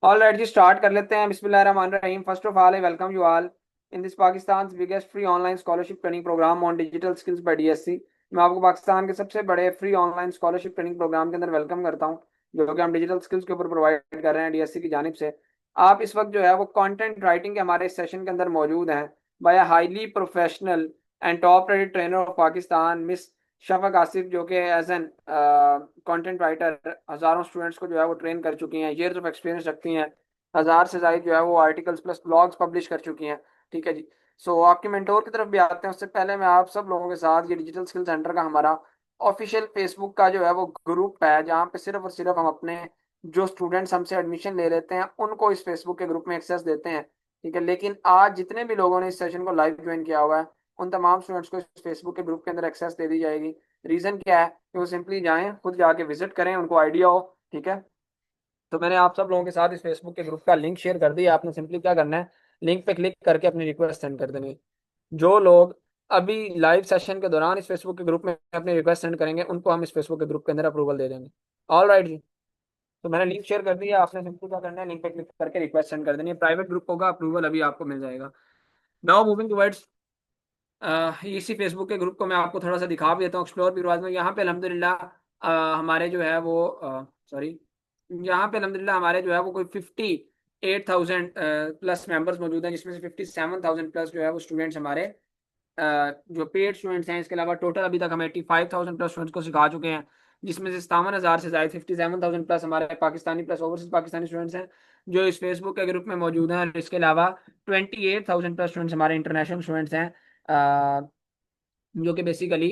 All right जी, start कर लेते हैं। बिस्मिल्लाहिर्रहमानिर्रहीम। First of all I welcome you all in this Pakistan biggest free online scholarship training programme on digital skills by DSC. मैं आपको पाकिस्तान के सबसे बड़े free online scholarship training programme के अंदर वेलकम करता हूं, जो कि हम डिजिटल स्किल्स के ऊपर प्रोवाइड कर रहे हैं डीएससी की जानिब से। आप इस वक्त जो है वो कंटेंट राइटिंग के हमारे इस सेशन के अंदर मौजूद हैं by highly professional and top rated trainer of Pakistan, miss Shafaq Asif, जो कि एज एन कंटेंट राइटर हजारों स्टूडेंट्स को जो है वो ट्रेन कर चुकी हैं, ईयर्स ऑफ एक्सपीरियंस रखती हैं। हजार से ज्यादा जो है वो आर्टिकल्स प्लस ब्लॉग्स पब्लिश कर चुकी हैं। ठीक है जी। सो आपके मेंटोर की तरफ भी आते हैं, उससे पहले मैं आप सब लोगों के साथ ये डिजिटल स्किल सेंटर का हमारा ऑफिशियल फेसबुक का जो है वो ग्रुप है, जहाँ पे सिर्फ और सिर्फ हम अपने जो स्टूडेंट्स हमसे एडमिशन ले लेते हैं उनको इस फेसबुक के ग्रुप में एक्सेस देते हैं। ठीक है, लेकिन आज जितने भी लोगों ने इस सेशन को लाइव ज्वाइन किया हुआ है उन तमाम स्टूडेंट्स को इस फेसबुक के ग्रुप के अंदर एक्सेस दे दी जाएगी। रीजन क्या है कि वो सिंपली जाएं, खुद जाके विजिट करें, उनको आइडिया हो। ठीक है, तो मैंने आप सब लोगों के साथ इस फेसबुक के ग्रुप का लिंक शेयर कर दिया। आपने सिंपली क्या करना है, लिंक पे क्लिक करके अपनी रिक्वेस्ट सेंड कर देनी है। जो लोग अभी लाइव सेशन के दौरान इस फेसबुक के ग्रुप में अपनी रिक्वेस्ट सेंड करेंगे उनको हम इस फेसबुक के ग्रुप के अंदर अप्रूवल दे देंगे। ऑल राइट जी। तो मैंने लिंक शेयर कर दिया, आपने सिंपली क्या करना है, लिंक पे क्लिक करके रिक्वेस्ट सेंड कर देनी है। प्राइवेट ग्रुप होगा, अप्रूवल अभी आपको मिल जाएगा। नाउ मूविंग टुवर्ड्स इसी फेसबुक के ग्रुप को मैं आपको थोड़ा सा दिखा भी देता हूँ, एक्सप्लोर भी करवा दूँ। यहाँ पे अल्हम्दुलिल्लाह हमारे जो है वो सॉरी यहाँ पे अल्हम्दुलिल्लाह हमारे जो है वो कोई 58,000 प्लस मेंबर्स मौजूद हैं, जिसमें से 57,000 प्लस जो है वो स्टूडेंट्स हमारे जो पेड स्टूडेंट्स हैं। इसके अलावा टोटल अभी तक हम 85,000 प्लस स्टूडेंट्स को सिखा चुके हैं, जिसमें से 57,000 से ज्यादा 57,000 प्लस हमारे Pakistani plus overseas Pakistani students हैं जो इस फेसबुक के ग्रुप में मौजूद हैं। और इसके अलावा 28,000 प्लस स्टूडेंट्स हमारे इंटरनेशनल स्टूडेंट्स हैं, जो कि बेसिकली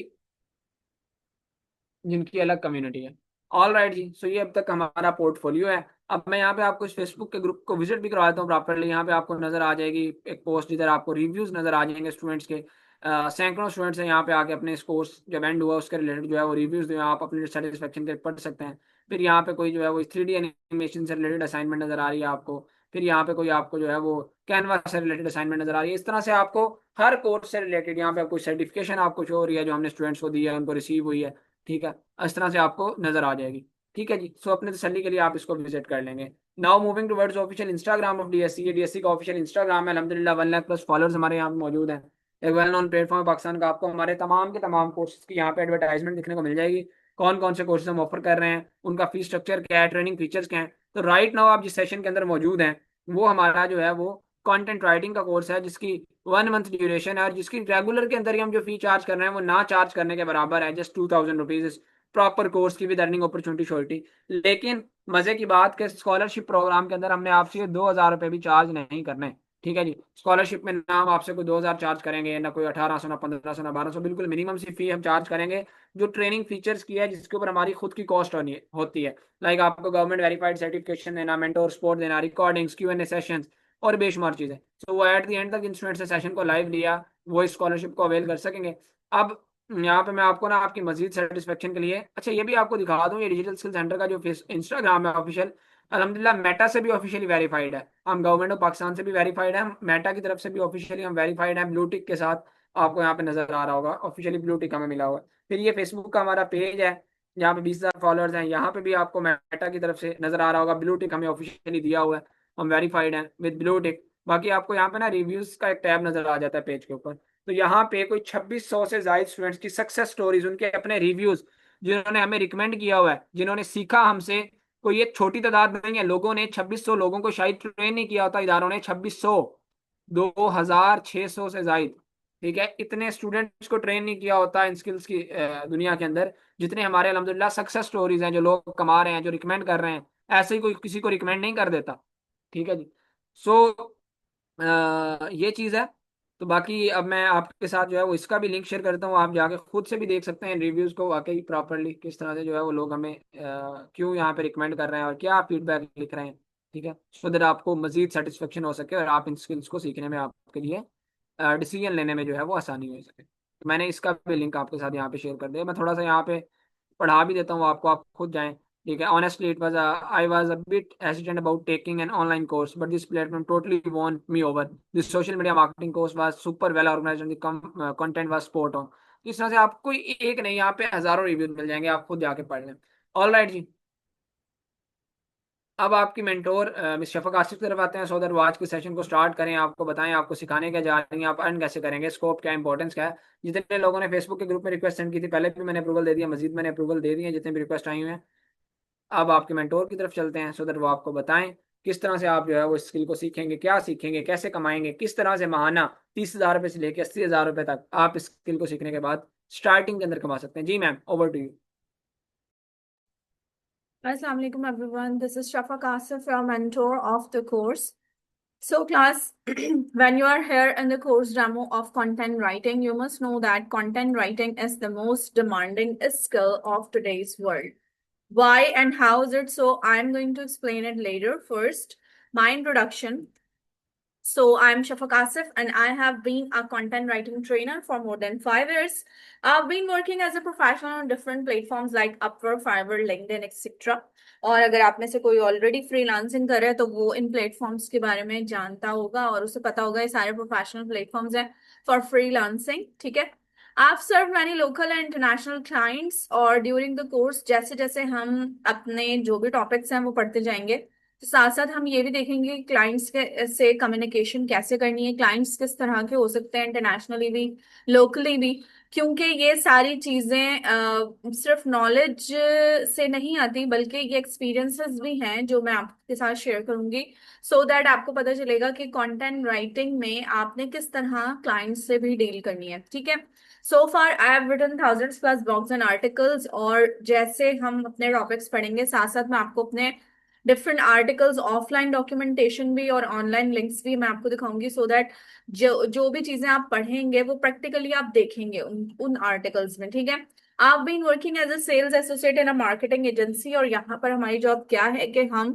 जिनकी अलग कम्युनिटी है। ऑल राइट जी। सो ये अब तक हमारा पोर्टफोलियो है। अब मैं यहाँ पे आपको इस फेसबुक के ग्रुप को विजिट भी करवा देता हूँ प्रॉपरली। यहाँ पे आपको नजर आ जाएगी एक पोस्ट, जिधर आपको रिव्यूज नजर आ जाएंगे स्टूडेंट्स के। सैकड़ों स्टूडेंट्स हैं यहाँ पे आके अपने इस कोर्स जब एंड हुआ उसके रिलेटेड जो है वो रिव्यूज जो है आप अपने सेटिस्फेक्शन के पढ़ सकते हैं। फिर यहाँ पे कोई जो है वो 3D एनिमेशन से रिलेटेड असाइनमेंट नजर आ रही है आपको। फिर यहाँ पे कोई आपको जो है वो कैनवा से रिलेटेड असाइनमेंट नजर आ रही है। इस तरह से आपको हर कोर्स से रिलेटेड यहाँ पे कोई सर्टिफिकेशन आपको शो हो रही है जो हमने स्टूडेंट्स को दी है, उनको रिसीव हुई है। ठीक है, इस तरह से आपको नजर आ जाएगी। ठीक है जी। सो अपने तसल्ली के लिए आप इसको विजिट कर लेंगे। Now moving towards official Instagram of DSC. ये डीएससी का ऑफिशियल इंस्टाग्राम है। अल्हम्दुलिल्लाह 1 लाख प्लस फॉलोअर्स हमारे यहाँ पे मौजूद हैं। एक वेल नोन प्लेटफॉर्म पाकिस्तान का। आपको हमारे तमाम के तमाम कोर्सेज की यहाँ पे एडवर्टाइजमेंट दिखने को मिल जाएगी। कौन कौन से कोर्सेज हम ऑफर कर रहे हैं, उनका फीस स्ट्रक्चर क्या है, ट्रेनिंग फीचर्स क्या है। तो राइट नाउ आप जिस सेशन के अंदर मौजूद हैं वो हमारा जो है वो कंटेंट राइटिंग का कोर्स है, जिसकी 1 मंथ ड्यूरेशन है और जिसकी रेगुलर के अंदर ही हम जो फी चार्ज कर रहे हैं वो ना चार्ज करने के बराबर है, जस्ट 2,000 रुपीज प्रॉपर कोर्स की विद अर्निंग अपॉर्चुनिटी श्योरिटी। लेकिन मजे की बात कि स्कॉलरशिप प्रोग्राम के अंदर हमने आपसे 2,000 रुपये भी चार्ज नहीं करने। ठीक है जी। स्कॉलरशिप में ना हम आपसे कोई 2,000 चार्ज करेंगे, ना कोई 1,800, ना 1,500, ना 1,200। बिल्कुल मिनिमम सी फी हम चार्ज करेंगे जो ट्रेनिंग फीचर्स की है, जिसके ऊपर हमारी खुद की कॉस्ट होती है। लाइक आपको गवर्नमेंट वेरीफाइड सर्टिफिकेशन देना, मेंटोर सपोर्ट देना, रिकॉर्डिंग्स, Q&A सेशंस और बेशुमार चीजें। सो वो एट द एंड तक इन स्टूडेंट ने सेशन को लाइव लिया, वो इस स्कॉलरशिप को अवेल कर सकेंगे। अब यहाँ पे मैं आपको ना आपकी मजीद सेटिस्फेक्शन के लिए अच्छा ये भी आपको दिखा दूं, ये डिजिटल स्किल सेंटर का जो फेस इंस्टाग्राम है ऑफिशियल, अल्हम्दुलिल्लाह मेटा से भी ऑफिशियली वेरीफाइड है। हम गवर्नमेंट ऑफ पाकिस्तान से भी वेरीफाइड है, मेटा की तरफ से भी ऑफिशियली हम वेरीफाइड है ब्लू टिक के साथ। आपको यहाँ पे नजर आ रहा होगा ऑफिशियली ब्लू टिक हमें मिला हुआ है। फिर ये फेसबुक का हमारा पेज है, यहाँ पे 20,000 फॉलोअर्स हैं। यहाँ पे भी आपको मेटा की तरफ से नजर आ रहा होगा, ब्लू टिक हमें ऑफिशियली दिया हुआ है, हम वेरीफाइड हैं विद ब्लू टिक। बाकी आपको यहाँ पे ना रिव्यूज का एक टैब नजर आ जाता है पेज के ऊपर। तो यहाँ पे कोई 2,600 से ज्यादा स्टूडेंट्स की सक्सेस स्टोरीज, उनके अपने रिव्यूज, जिन्होंने हमें रिकमेंड किया हुआ है, जिन्होंने सीखा हमसे। कोई एक छोटी तादाद नहीं है लोगों ने, 2,600 लोगों को शायद ट्रेन नहीं किया होता इदारों ने, 2,600, 2,600 से ज्यादा। ठीक है, इतने स्टूडेंट्स को ट्रेन नहीं किया होता इन स्किल्स की दुनिया के अंदर, जितने हमारे अल्हम्दुलिल्लाह सक्सेस स्टोरीज हैं, जो लोग कमा रहे हैं, जो रिकमेंड कर रहे हैं। ऐसे ही कोई किसी को रिकमेंड नहीं कर देता। ठीक है जी। सो ये चीज़ है। तो बाकी अब मैं आपके साथ जो है वो इसका भी लिंक शेयर करता हूँ, आप जाके खुद से भी देख सकते हैं रिव्यूज़ को वाकई प्रॉपरली किस तरह से जो है वो लोग हमें क्यों यहाँ पे रिकमेंड कर रहे हैं और क्या फीडबैक लिख रहे हैं। ठीक है, सो दैट आपको मजीद सेटिस्फेक्शन हो सके और आप इन स्किल्स को सीखने में आपके लिए डिसीजन लेने में जो है वो आसानी हो सके। तो मैंने इसका भी लिंक आपके साथ यहाँ पे शेयर कर दिया। मैं थोड़ा सा यहाँ पे पढ़ा भी देता हूँ आपको, आप खुद जाएं। ठीक है, honestly it was I was a bit hesitant about taking an online course but this platform totally won me over. This social media marketing course was super well organised and the content was spot on. इस तरह से आपको एक नहीं, यहाँ पे हजारों reviews मिल जाएंगे, आप खुद जाके पढ़ लें। ऑल राइट जी। अब आपकी मेंटोर मिस शफक आसिफ की तरफ आते हैं, सो दैट वो आज के सेशन को स्टार्ट करें, आपको बताएं आपको सिखाने क्या जा रही हैं, आप अर्न कैसे करेंगे, स्कोप क्या इंपॉर्टेंस क्या है। जितने लोगों ने फेसबुक के ग्रुप में रिक्वेस्ट सेंड की थी पहले भी मैंने अप्रूवल दे दिया, मजीद मैंने अप्रूवल दे दिए हैं जितने भी रिक्वेस्ट आई हुई हैं। अब आपके मेंटोर की तरफ चलते हैं, सो दैट वो आपको बताएं किस तरह से आप जो है वो स्किल को सीखेंगे, क्या सीखेंगे, कैसे कमाएंगे, किस तरह से माहाना 30,000 रुपये से लेकर 80,000 रुपये तक आप इस स्किल को सीखने के बाद स्टार्टिंग के अंदर कमा सकते हैं। जी ma'am, over to you. Assalamu alaikum everyone. This is Shafaq Asif, your mentor of the course. So class, when you are here in the course demo of content writing, you must know that content writing is the most demanding skill of today's world. Why and how is it so? I'm going to explain it later. First, my introduction. So I'm Shafaq Asif and I have been a content writing trainer for more than 5 years. I've been working as a professional on different platforms like Upwork, Fiverr, LinkedIn, etc. और अगर आप में से कोई already freelancing कर रहा है तो वो इन प्लेटफॉर्म्स के बारे में जानता होगा और उसे पता होगा ये सारे प्रोफेशनल प्लेटफॉर्म्स हैं फॉर फ्रीलांसिंग। ठीक है, आप serve many local and international clients और ड्यूरिंग द कोर्स जैसे जैसे हम अपने जो भी टॉपिक्स हैं वो पढ़ते जाएंगे तो साथ साथ हम ये भी देखेंगे कि क्लाइंट्स के से कम्युनिकेशन कैसे करनी है, क्लाइंट्स किस तरह के हो सकते हैं इंटरनेशनली भी लोकली भी, क्योंकि ये सारी चीजें सिर्फ नॉलेज से नहीं आती बल्कि ये एक्सपीरियंसेस भी हैं जो मैं आपके साथ शेयर करूंगी सो दैट आपको पता चलेगा कि कंटेंट राइटिंग में आपने किस तरह क्लाइंट्स से भी डील करनी है। ठीक है, so far I have written thousands plus blogs and articles और जैसे हम अपने टॉपिक्स पढ़ेंगे साथ साथ मैं आपको अपने डिफरेंट आर्टिकल्स ऑफलाइन डॉक्यूमेंटेशन भी और ऑनलाइन लिंक्स भी मैं आपको दिखाऊंगी सो दैट जो जो भी चीजें आप पढ़ेंगे वो प्रैक्टिकली आप देखेंगे उन आर्टिकल्स में। ठीक है, आप been working as a sales associate in a marketing agency और यहाँ पर हमारी जॉब क्या है कि हम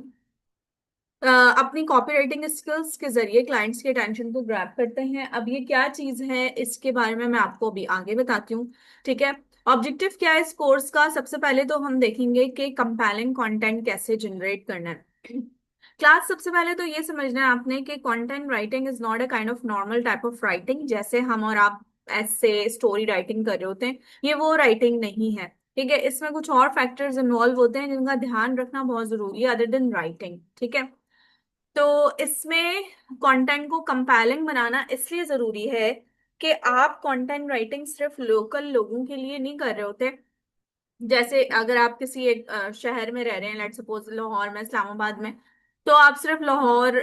अपनी कॉपीराइटिंग स्किल्स के जरिए क्लाइंट्स के अटेंशन को ग्रैब करते हैं। अब ये क्या चीज है इसके बारे में मैं आपको अभी आगे बताती हूँ। ठीक है, ऑब्जेक्टिव क्या है इस कोर्स का? सबसे पहले तो हम देखेंगे कि कंपेलिंग कंटेंट कैसे जनरेट करना है। क्लास, सबसे पहले तो ये समझना है आपने कि content writing is not a kind of normal type of writing जैसे हम और आप ऐसे स्टोरी राइटिंग कर रहे होते हैं, ये वो राइटिंग नहीं है। ठीक है, इसमें कुछ और फैक्टर्स इन्वॉल्व होते हैं जिनका ध्यान रखना बहुत जरूरी है अदर देन राइटिंग। ठीक है, तो इसमें कंटेंट को कंपेलिंग बनाना इसलिए जरूरी है कि आप कंटेंट राइटिंग सिर्फ लोकल लोगों के लिए नहीं कर रहे होते। जैसे अगर आप किसी एक शहर में रह रहे हैं, लेट्स सपोज लाहौर में, इस्लामाबाद में, तो आप सिर्फ लाहौर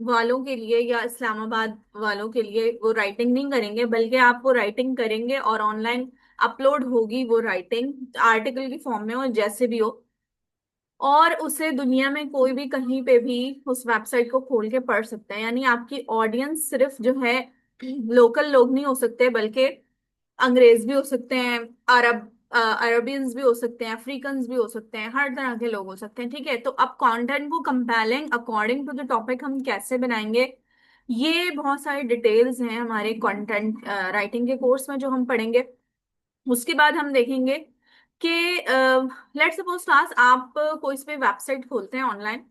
वालों के लिए या इस्लामाबाद वालों के लिए वो राइटिंग नहीं करेंगे बल्कि आप वो राइटिंग करेंगे और ऑनलाइन अपलोड होगी वो राइटिंग आर्टिकल की फॉर्म में और जैसे भी हो, और उसे दुनिया में कोई भी कहीं पे भी उस वेबसाइट को खोल के पढ़ सकते हैं। यानी आपकी ऑडियंस सिर्फ जो है लोकल लोग नहीं हो सकते बल्कि अंग्रेज भी हो सकते हैं, अरबियंस भी हो सकते हैं, अफ्रीकन्स भी हो सकते हैं, हर तरह के लोग हो सकते हैं। ठीक है, तो अब कंटेंट को compelling according to the topic हम कैसे बनाएंगे, ये बहुत सारी डिटेल्स हैं हमारे कंटेंट राइटिंग के कोर्स में जो हम पढ़ेंगे। उसके बाद हम देखेंगे कि लेट्स सपोज क्लास आप कोई सी वेबसाइट खोलते हैं ऑनलाइन,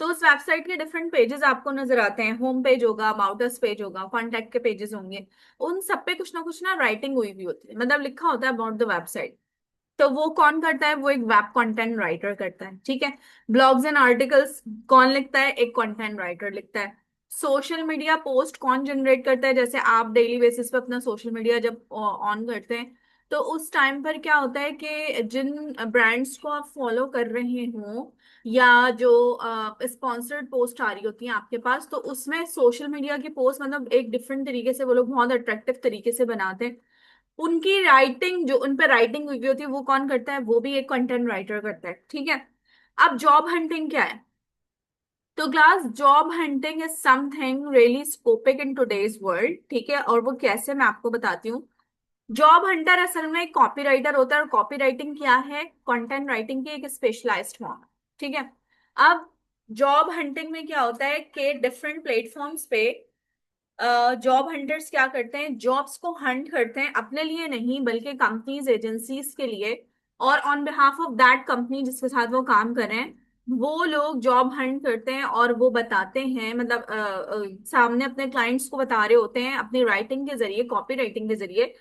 तो उस वेबसाइट के डिफरेंट पेजेस आपको नजर आते हैं। होम पेज होगा, अबाउट अस पेज होगा, कॉन्टेक्ट के पेजेस होंगे, उन सब पे कुछ ना राइटिंग हुई भी होती है, मतलब लिखा होता है अबाउट द वेबसाइट। तो वो कौन करता है? वो एक वेब कंटेंट राइटर करता है। ठीक है, ब्लॉग्स एंड आर्टिकल्स कौन लिखता है? एक कंटेंट राइटर लिखता है। सोशल मीडिया पोस्ट कौन जनरेट करता है? जैसे आप डेली बेसिस पे अपना सोशल मीडिया जब ऑन करते हैं तो उस टाइम पर क्या होता है कि जिन ब्रांड्स को आप फॉलो कर रहे हो या जो स्पॉन्सर्ड पोस्ट आ रही होती है आपके पास, तो उसमें सोशल मीडिया की पोस्ट मतलब एक डिफरेंट तरीके से वो लोग बहुत अट्रैक्टिव तरीके से बनाते हैं। उनकी राइटिंग जो उन पे राइटिंग हुई होती है वो कौन करता है? वो भी एक कंटेंट राइटर करता है। ठीक है, अब जॉब हंटिंग क्या है? तो class, job hunting is something really scopic in today's world. ठीक है, और वो कैसे मैं आपको बताती हूँ। जॉब हंटर असल में एक कॉपी राइटर होता है और कॉपी राइटिंग क्या है? कंटेंट राइटिंग की एक स्पेशलाइज्ड फॉर्म। ठीक है, अब जॉब हंटिंग में क्या होता है कि डिफरेंट प्लेटफॉर्म्स पे जॉब हंटर्स क्या करते हैं? जॉब्स को हंट करते हैं, अपने लिए नहीं बल्कि कंपनीज एजेंसीज के लिए, और on behalf of that company जिसके साथ वो काम कर रहे हैं वो लोग जॉब हंट करते हैं और वो बताते हैं, मतलब सामने अपने क्लाइंट्स को बता रहे होते हैं अपनी राइटिंग के जरिए, कॉपी राइटिंग के जरिए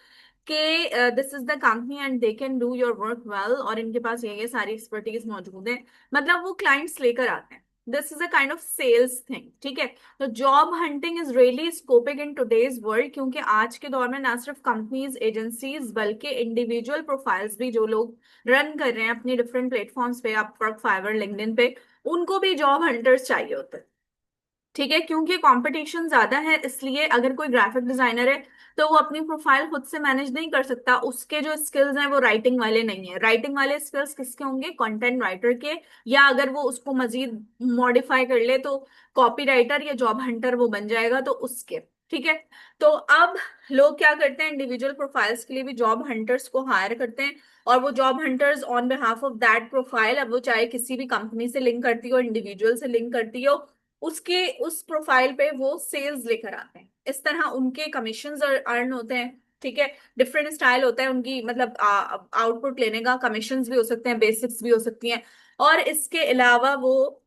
कि this is the company and they can do your work well, और इनके पास ये सारी एक्सपर्टीज मौजूद है। मतलब वो क्लाइंट्स लेकर आते हैं। This is a kind of sales thing, ठीक है। तो job hunting is really scoping in today's world, क्योंकि आज के दौर में ना सिर्फ कंपनीज एजेंसीज बल्कि इंडिविजुअल प्रोफाइल्स भी जो लोग रन कर रहे हैं अपनी डिफरेंट प्लेटफॉर्म्स पे, अपवर्क, फाइवर, लिंक्डइन पे, उनको भी जॉब हंटर्स चाहिए होते हैं, ठीक है। क्योंकि कंपटीशन ज्यादा है, इसलिए अगर कोई ग्राफिक डिजाइनर है तो वो अपनी प्रोफाइल खुद से मैनेज नहीं कर सकता, उसके जो स्किल्स हैं वो राइटिंग वाले नहीं है। राइटिंग वाले स्किल्स किसके होंगे? कंटेंट राइटर के, या अगर वो उसको मजीद मॉडिफाई कर ले तो कॉपी राइटर या जॉब हंटर वो बन जाएगा, तो उसके, ठीक है। तो अब लोग क्या करते हैं, इंडिविजुअल प्रोफाइल्स के लिए भी जॉब हंटर्स को हायर करते हैं, और वो job hunters on behalf of that profile, अब वो चाहे किसी भी कंपनी से लिंक करती हो, इंडिविजुअल से लिंक करती हो, उसके उस प्रोफाइल पे वो सेल्स लेकर आते हैं। इस तरह उनके कमीशंस अर्न होते हैं, ठीक है। डिफरेंट स्टाइल होता है उनकी, मतलब आउटपुट लेने का, कमीशंस भी हो सकते हैं, बेसिक्स भी हो सकती हैं, और इसके अलावा वो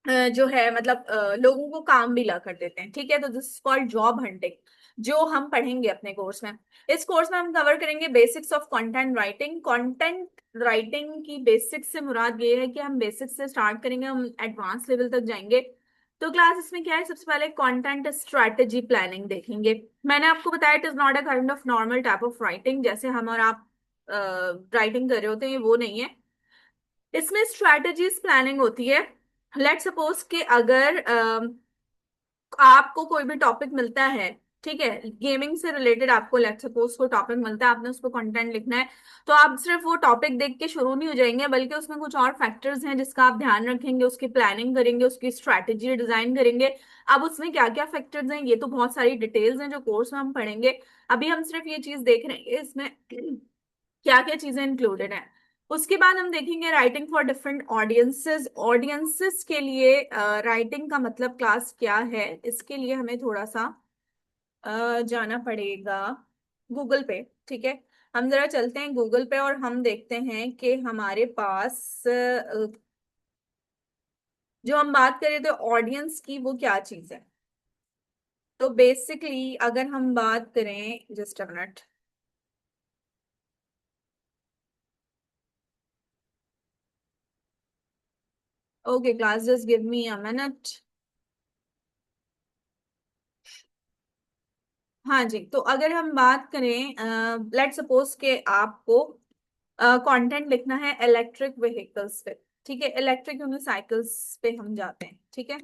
जो है मतलब लोगों को काम भी ला कर देते हैं, ठीक है। तो this is called job hunting, जो हम पढ़ेंगे अपने कोर्स में। इस कोर्स में हम कवर करेंगे basics of content writing. Content writing की बेसिक्स से मुराद ये है कि हम बेसिक्स से स्टार्ट करेंगे, हम एडवांस लेवल तक जाएंगे। तो क्लास इसमें क्या है, सबसे पहले कंटेंट स्ट्रेटेजी प्लानिंग देखेंगे। मैंने आपको बताया it is not a kind of normal type of writing, जैसे हम और आप राइटिंग कर रहे होते हैं, ये वो नहीं है। इसमें स्ट्रेटेजीज प्लानिंग होती है। लेट सपोज कि अगर आपको कोई भी टॉपिक मिलता है, ठीक है, गेमिंग से रिलेटेड आपको लेट सपोज को टॉपिक मिलता है, आपने उस पर कंटेंट लिखना है, तो आप सिर्फ वो टॉपिक देख के शुरू नहीं हो जाएंगे, बल्कि उसमें कुछ और फैक्टर्स हैं जिसका आप ध्यान रखेंगे, उसकी प्लानिंग करेंगे, उसकी स्ट्रैटेजी डिजाइन करेंगे। अब उसमें क्या क्या फैक्टर्स हैं, ये तो बहुत सारी डिटेल्स हैं जो कोर्स में हम पढ़ेंगे। अभी हम सिर्फ ये चीज देख रहे हैं इसमें क्या क्या चीजें इंक्लूडेड हैं। उसके बाद हम देखेंगे writing for different audiences. Audiences के लिए राइटिंग का मतलब क्लास क्या है, इसके लिए हमें थोड़ा सा जाना पड़ेगा गूगल पे, ठीक है। हम जरा चलते हैं गूगल पे और हम देखते हैं कि हमारे पास जो हम बात करें तो ऑडियंस की वो क्या चीज है। तो बेसिकली अगर हम बात करें, just a minute, okay class, just give me a minute. हाँ जी, तो अगर हम बात करें, लेट सपोज के आपको कंटेंट लिखना है इलेक्ट्रिक व्हीकल्स पे, ठीक है, इलेक्ट्रिक यूनिसाइकिल्स पे हम जाते हैं, ठीक है।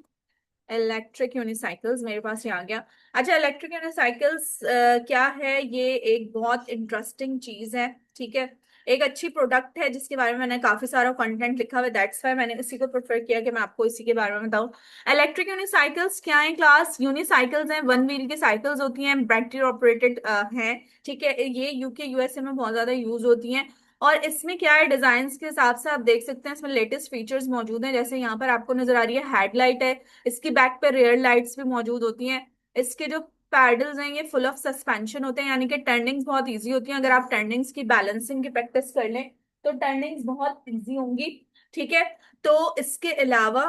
इलेक्ट्रिक यूनिसाइकिल्स मेरे पास ये आ गया। अच्छा, इलेक्ट्रिक यूनिसाइकिल्स क्या है, ये एक बहुत इंटरेस्टिंग चीज है, ठीक है। एक अच्छी प्रोडक्ट है जिसके बारे में मैंने काफी सारा कंटेंट लिखा हुआ है, दैट्स व्हाई मैंने इसी को प्रेफर किया कि मैं आपको इसी के बारे में बताऊं। इलेक्ट्रिक यूनिसाइकिल्स क्या है क्लास? यूनिसाइकिल्स हैं, वन व्हील की साइकिल्स होती हैं, बैटरी ऑपरेटेड हैं, ठीक है। ये यूके यूएसए में बहुत ज्यादा यूज होती हैं। और इसमें क्या है, डिजाइन के हिसाब से आप देख सकते हैं इसमें लेटेस्ट फीचर्स मौजूद हैं, जैसे यहाँ पर आपको नजर आ रही है हेडलाइट है, इसकी बैक पे रियर लाइट्स भी मौजूद होती हैं। इसके जो पैडल्स हैं ये फुल ऑफ सस्पेंशन होते हैं, यानी कि टर्निंग्स बहुत इजी होती हैं। अगर आप टर्निंग्स की बैलेंसिंग की प्रैक्टिस कर लें तो टर्निंग्स बहुत इजी होंगी, ठीक है। तो इसके अलावा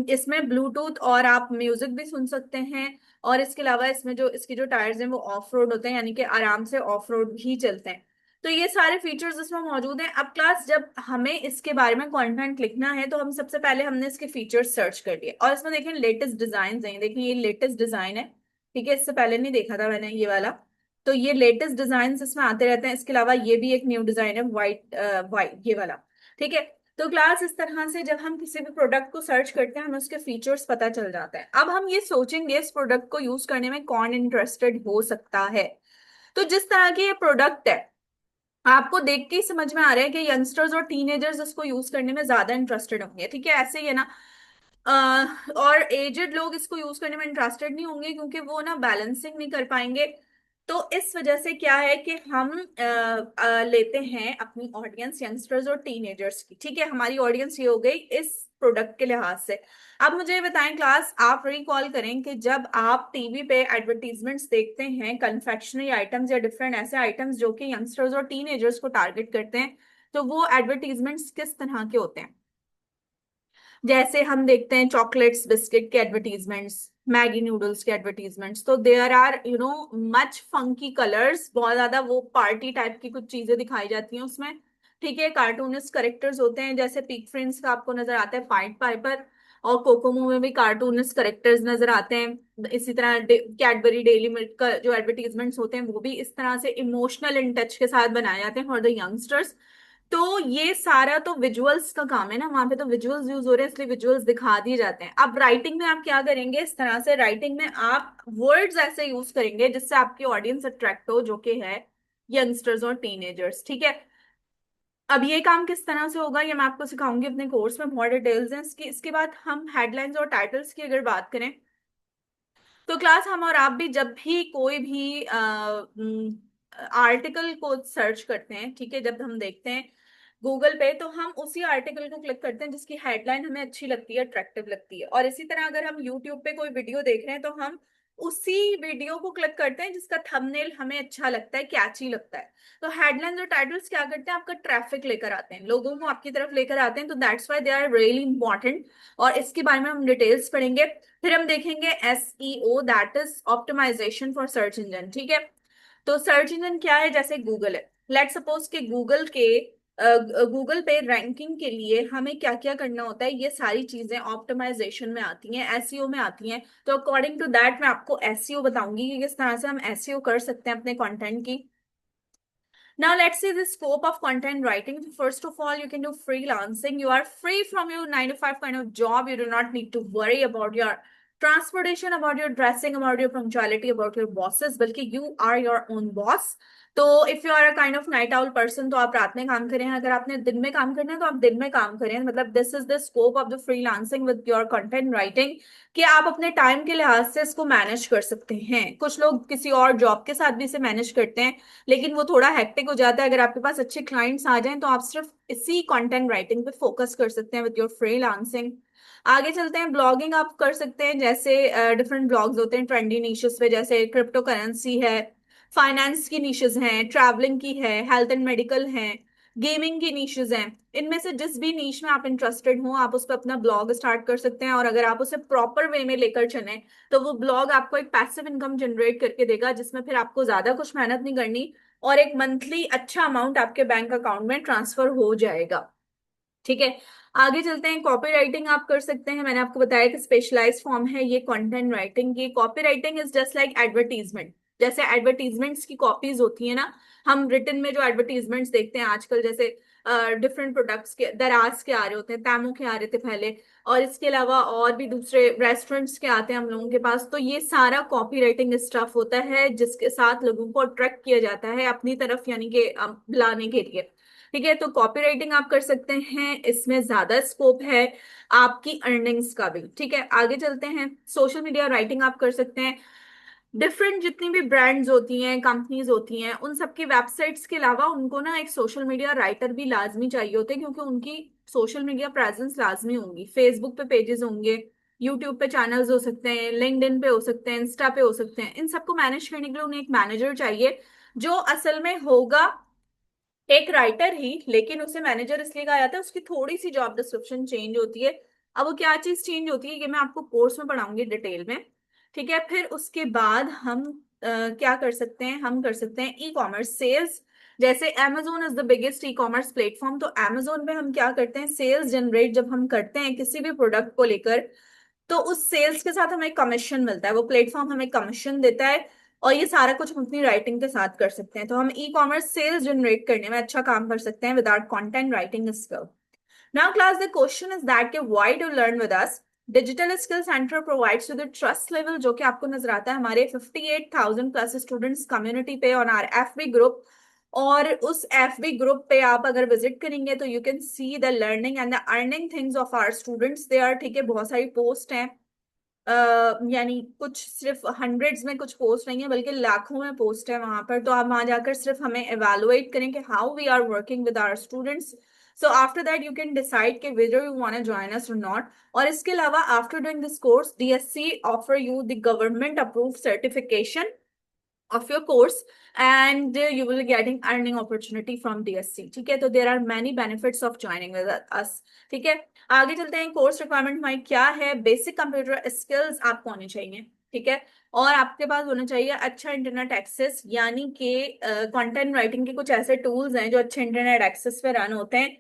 इसमें ब्लूटूथ और आप म्यूजिक भी सुन सकते हैं, और इसके अलावा इसमें जो इसकी जो टायर्स हैं वो ऑफ रोड होते हैं, यानी कि आराम से ऑफ रोड ही चलते हैं। तो ये सारे फीचर्स इसमें मौजूद हैं। अब क्लास जब हमें इसके बारे में कंटेंट लिखना है तो हम सबसे पहले हमने इसके फीचर्स सर्च कर लिए, और इसमें देखें लेटेस्ट डिजाइन हैं, देखिए ये लेटेस्ट डिजाइन है, ठीक है, इससे पहले नहीं देखा था मैंने ये वाला। तो ये लेटेस्ट डिजाइन इसमें आते रहते हैं। इसके अलावा ये भी एक न्यू डिजाइन है, वाइट वाइट ये वाला, ठीक है। तो क्लास इस तरह से जब हम किसी भी प्रोडक्ट को सर्च करते हैं हमें उसके फीचर्स पता चल जाता है। अब हम ये सोचेंगे इस प्रोडक्ट को यूज करने में कौन इंटरेस्टेड हो सकता है। तो जिस तरह की ये प्रोडक्ट है, आपको देख के ही समझ में आ रहा है कि यंगस्टर्स और टीनेजर्स इसको यूज करने में ज्यादा इंटरेस्टेड होंगे, ठीक है, ऐसे ही है ना। और एजेड लोग इसको यूज करने में इंटरेस्टेड नहीं होंगे, क्योंकि वो ना बैलेंसिंग नहीं कर पाएंगे। तो इस वजह से क्या है कि हम लेते हैं अपनी ऑडियंस यंगस्टर्स और टीनेजर्स की, ठीक है। हमारी ऑडियंस ये हो गई इस प्रोडक्ट के लिहाज से। अब मुझे ये बताएं क्लास, आप रिकॉल करें कि जब आप टीवी पे एडवर्टीजमेंट्स देखते हैं कन्फेक्शनरी आइटम्स या डिफरेंट ऐसे आइटम्स जो कि यंगस्टर्स और टीनेजर्स को टारगेट करते हैं, तो वो एडवर्टीजमेंट्स किस तरह के होते हैं? जैसे हम देखते हैं चॉकलेट्स बिस्किट के एडवर्टीजमेंट्स, मैगी नूडल्स के एडवर्टीजमेंट्स, तो there are much funky colours, बहुत ज्यादा वो पार्टी टाइप की कुछ चीजें दिखाई जाती हैं उसमें, ठीक है। कार्टूनिस्ट करेक्टर्स होते हैं, जैसे पीक फ्रेंड्स का आपको नजर आता है पाइट पाइपर, और कोकोमो में भी कार्टूनिस्ट करेक्टर्स नजर आते हैं। इसी तरह कैडबरी डेली मिल्क का जो एडवर्टीजमेंट्स होते हैं वो भी इस तरह से इमोशनल इन टच के साथ बनाए जाते हैं फॉर द यंगस्टर्स। तो ये सारा तो विजुअल्स का काम है ना, वहां पे तो विजुअल्स यूज हो रहे हैं इसलिए विजुअल्स दिखा दिए जाते हैं। अब राइटिंग में आप क्या करेंगे, इस तरह से राइटिंग में आप वर्ड्स ऐसे यूज करेंगे जिससे आपकी ऑडियंस अट्रैक्ट हो, जो कि है यंगस्टर्स और टीनेजर्स, ठीक है। अब ये काम किस तरह से होगा ये मैं आपको सिखाऊंगी अपने कोर्स में, बहुत डिटेल्स हैं इसकी। इसके बाद हम हेडलाइंस और टाइटल्स की अगर बात करें तो क्लास हम और आप भी जब भी कोई भी आर्टिकल को सर्च करते हैं, ठीक है, जब हम देखते हैं गूगल पे तो हम उसी आर्टिकल को क्लिक करते हैं जिसकी हेडलाइन हमें अच्छी लगती है, अट्रैक्टिव लगती है। और इसी तरह अगर हम यूट्यूब पे कोई वीडियो देख रहे हैं तो हम उसी वीडियो को क्लिक करते हैं जिसका थंबनेल हमें अच्छा लगता है, कैची लगता है। तो हेडलाइंस और टाइटल्स क्या करते हैं, आपका ट्रैफिक लेकर आते हैं, लोगों को आपकी तरफ लेकर आते हैं, तो that's why they are really important. और इसके बारे में हम डिटेल्स पढ़ेंगे। फिर हम देखेंगे SEO, that is optimisation for search engine, ठीक है। तो सर्च इंजन क्या है, जैसे गूगल है, लेट सपोज कि गूगल पे रैंकिंग के लिए हमें क्या क्या करना होता है, ये सारी चीजें ऑप्टिमाइजेशन में आती हैं, SEO में आती हैं। तो अकॉर्डिंग टू दैट मैं आपको SEO बताऊंगी कि किस तरह से हम SEO कर सकते हैं अपने कंटेंट की। Now let's see the scope of content writing. First of all, you can do freelancing. You are free from your 9 to 5 kind of job. You do not need to worry about your transportation, about your dressing, about your punctuality, about your bosses, बल्कि you are your own boss. तो if you are a kind of night owl person तो आप रात में काम करें, अगर आपने दिन में काम करना है तो आप दिन में काम करें। मतलब this is the scope of the freelancing with your content writing, कि आप अपने टाइम के लिहाज से इसको मैनेज कर सकते हैं। कुछ लोग किसी और जॉब के साथ भी इसे मैनेज करते हैं लेकिन वो थोड़ा हेक्टिक हो जाता है। अगर आपके पास अच्छे क्लाइंट्स आ जाएं तो आप सिर्फ इसी कंटेंट राइटिंग पे फोकस कर सकते हैं विद योर फ्रीलांसिंग। आगे चलते हैं, ब्लॉगिंग आप कर सकते हैं, जैसे डिफरेंट ब्लॉग्स होते हैं ट्रेंडी निशेस पे, जैसे क्रिप्टो करेंसी है, फाइनेंस की निशेस हैं, ट्रैवलिंग की है, हेल्थ एंड मेडिकल है, गेमिंग की निशेस हैं। इनमें से जिस भी नीश में आप इंटरेस्टेड हो आप उस पर अपना ब्लॉग स्टार्ट कर सकते हैं। और अगर आप उसे प्रॉपर वे में लेकर चलें तो वो ब्लॉग आपको एक पैसिव इनकम जनरेट करके देगा, जिसमें फिर आपको ज्यादा कुछ मेहनत नहीं करनी और एक मंथली अच्छा अमाउंट आपके बैंक अकाउंट में ट्रांसफर हो जाएगा, ठीक है। आगे चलते हैं, कॉपी राइटिंग आप कर सकते हैं। मैंने आपको बताया कि स्पेशलाइज्ड फॉर्म है ये कंटेंट राइटिंग की। Copy writing is just like advertisement, जैसे एडवर्टीजमेंट्स की कॉपीज होती है ना, हम रिटन में जो एडवर्टीजमेंट्स देखते हैं आजकल, जैसे डिफरेंट प्रोडक्ट्स के, दराज के आ रहे होते हैं, तैमू के आ रहे थे पहले, और इसके अलावा और भी दूसरे रेस्टोरेंट्स के आते हैं हम लोगों के पास। तो ये सारा कॉपी राइटिंग स्टफ होता है जिसके साथ लोगों को अट्रैक्ट किया जाता है अपनी तरफ, यानी कि लाने के लिए, ठीक है। तो कॉपी राइटिंग आप कर सकते हैं, इसमें ज्यादा स्कोप है आपकी अर्निंग्स का भी, ठीक है। आगे चलते हैं, सोशल मीडिया राइटिंग आप कर सकते हैं। डिफरेंट जितनी भी ब्रांड्स होती हैं, कंपनीज होती हैं, उन सबकी वेबसाइट्स के अलावा उनको ना एक सोशल मीडिया राइटर भी लाजमी चाहिए होते हैं, क्योंकि उनकी सोशल मीडिया प्रेजेंस लाजमी होंगी। फेसबुक पे पेजेस होंगे, यूट्यूब पे चैनल्स हो सकते हैं, लिंक्डइन पे हो सकते हैं, इंस्टा पे हो सकते हैं। इन सबको मैनेज करने के लिए उन्हें एक मैनेजर चाहिए, जो असल में होगा एक राइटर ही, लेकिन उसे मैनेजर इसलिए कहा जाता है, उसकी थोड़ी सी जॉब डिस्क्रिप्शन चेंज होती है। अब वो क्या चीज चेंज होती है ये मैं आपको कोर्स में पढ़ाऊंगी डिटेल में, ठीक है। फिर उसके बाद हम क्या कर सकते हैं, हम कर सकते हैं ई कॉमर्स सेल्स। जैसे Amazon is the biggest e commerce platform, तो Amazon पे हम क्या करते हैं, सेल्स जनरेट जब हम करते हैं किसी भी प्रोडक्ट को लेकर तो उस सेल्स के साथ हमें कमीशन मिलता है, वो प्लेटफॉर्म हमें कमीशन देता है। और ये सारा कुछ हम अपनी राइटिंग के साथ कर सकते हैं। तो हम ई कॉमर्स सेल्स जनरेट करने में अच्छा काम कर सकते हैं without content writing skill. Now class the question is that why do learn with us. Digital skill centre provides you the trust level, जो कि आपको नजर आता है हमारे 58,000 प्लस स्टूडेंट्स कम्युनिटी पे ऑन आवर FB ग्रुप। और उस FB ग्रुप पे आप अगर विजिट करेंगे तो you can see the learning and the earning things of our students they are, ठीक है। बहुत सारी पोस्ट हैं, यानी कुछ सिर्फ हंड्रेड्स में कुछ पोस्ट नहीं है बल्कि लाखों में पोस्ट है वहां पर। तो आप वहां जाकर सिर्फ हमें एवेलुएट करें कि how we are working with our students. So after that you can decide कि whether you want to join us or not। और इसके अलावा after doing this course DSC offer you the government approved certification of your course and you will be getting earning opportunity from DSC, ठीक है। तो there are many benefits of joining with us, ठीक है। आगे चलते हैं, course requirement हमारी क्या है। बेसिक कंप्यूटर स्किल्स आपको होने चाहिए, ठीक है। और आपके पास होना चाहिए अच्छा इंटरनेट एक्सेस, यानी कि कंटेंट राइटिंग के कुछ ऐसे टूल्स हैं जो अच्छे इंटरनेट एक्सेस पे रन होते हैं।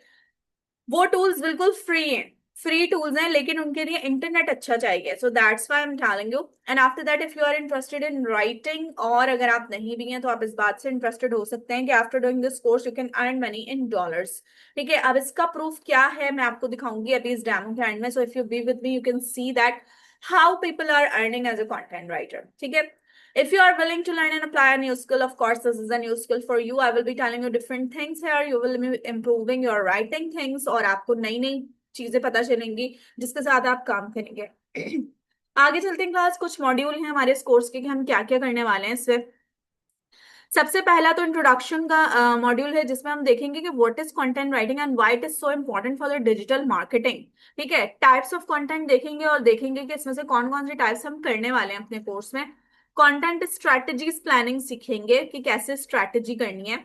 वो टूल्स बिल्कुल फ्री हैं, फ्री टूल्स हैं, लेकिन उनके लिए इंटरनेट अच्छा चाहिए. So that's why I am telling you. And after that if you are interested in writing, और अगर आप नहीं भी हैं तो आप इस बात से इंटरेस्टेड हो सकते हैं कि after doing this course you can earn money in dollars. ठीक है, अब इसका प्रूफ क्या है मैं आपको दिखाऊंगी अभी इस डेमो के एंड में. So if you be with me you can see that how people are earning as a content writer. ठीक है. If you are willing to learn and apply a new skill, of course, this is a new skill for you. I will be telling you different things here. You will be improving your writing things, और आपको नई नई चीजें पता चलेंगी जिसके साथ आप काम करेंगे. आगे चलते हैं क्लास. कुछ मॉड्यूल हैं हमारे इस कोर्स के कि हम क्या क्या करने वाले हैं इसमें. सबसे पहला तो इंट्रोडक्शन का मॉड्यूल है जिसमें हम देखेंगे कि what is content writing and why it is so important for the digital marketing. ठीक है, टाइप्स ऑफ कंटेंट देखेंगे और देखेंगे कि इसमें से कौन कौन से टाइप्स हम करने वाले हैं अपने कोर्स में. कंटेंट स्ट्रैटेजीज प्लानिंग सीखेंगे कि कैसे स्ट्रैटेजी करनी है.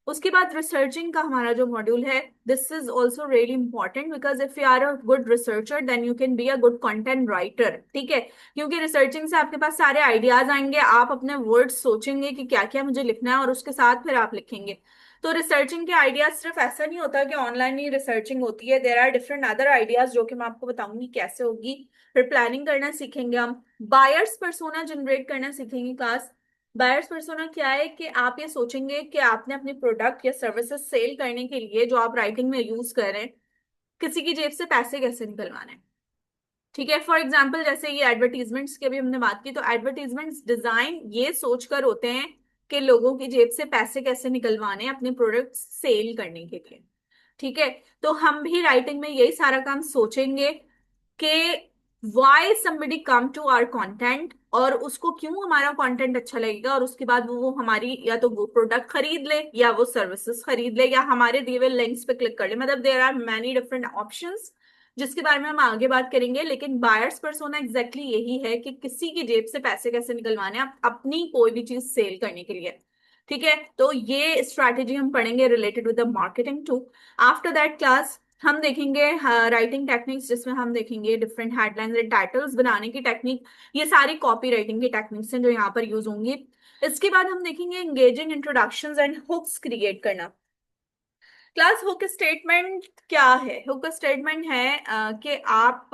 उसके बाद रिसर्चिंग का हमारा जो मॉड्यूल है, this is also really important because if you are a good researcher then you can be a good content writer. ठीक है, क्योंकि रिसर्चिंग से आपके पास सारे आइडियाज आएंगे, आप अपने वर्ड्स सोचेंगे कि क्या क्या मुझे लिखना है और उसके साथ फिर आप लिखेंगे. तो रिसर्चिंग के आइडियाज सिर्फ ऐसा नहीं होता कि ऑनलाइन ही रिसर्चिंग होती है. There are different other ideas जो कि मैं आपको बताऊंगी कैसे होगी. फिर प्लानिंग करना सीखेंगे हम. बायर्स पर्सोना जनरेट करना सीखेंगे क्लास. बायर्स पर्सोना क्या है कि आप ये सोचेंगे कि आपने अपनी प्रोडक्ट या सर्विसेज सेल करने के लिए जो आप राइटिंग में यूज कर रहे हैं, किसी की जेब से पैसे कैसे निकलवाने हैं. ठीक है, फॉर एग्जाम्पल जैसे ये एडवर्टीजमेंट्स की अभी हमने बात की, तो एडवर्टीजमेंट्स डिजाइन ये सोचकर होते हैं कि लोगों की जेब से पैसे कैसे निकलवाने हैं अपने प्रोडक्ट सेल करने के लिए. ठीक है, तो हम भी राइटिंग में यही सारा काम सोचेंगे कि why somebody come to our content, और उसको क्यों हमारा कंटेंट अच्छा लगेगा, और उसके बाद वो हमारी या तो वो प्रोडक्ट खरीद ले या वो सर्विसेज खरीद ले या हमारे दिए हुए लिंक्स पे क्लिक कर ले. मतलब there are many different options जिसके बारे में हम आगे बात करेंगे. लेकिन बायर्स पर्सोना एग्जैक्टली यही है कि किसी की जेब से पैसे कैसे निकलवाने हैं अपनी कोई भी चीज सेल करने के लिए. ठीक है, तो ये स्ट्रैटेजी हम पढ़ेंगे related with the marketing too. After that class हम देखेंगे राइटिंग टेक्निक्स, जिसमें हम देखेंगे डिफरेंट हेडलाइंस एंड टाइटल्स बनाने की टेक्निक. ये सारी कॉपी राइटिंग की टेक्निक्स हैं जो यहाँ पर यूज होंगी. इसके बाद हम देखेंगे engaging introductions and hooks create करना. क्लास हुक स्टेटमेंट क्या है. हुक स्टेटमेंट है कि आप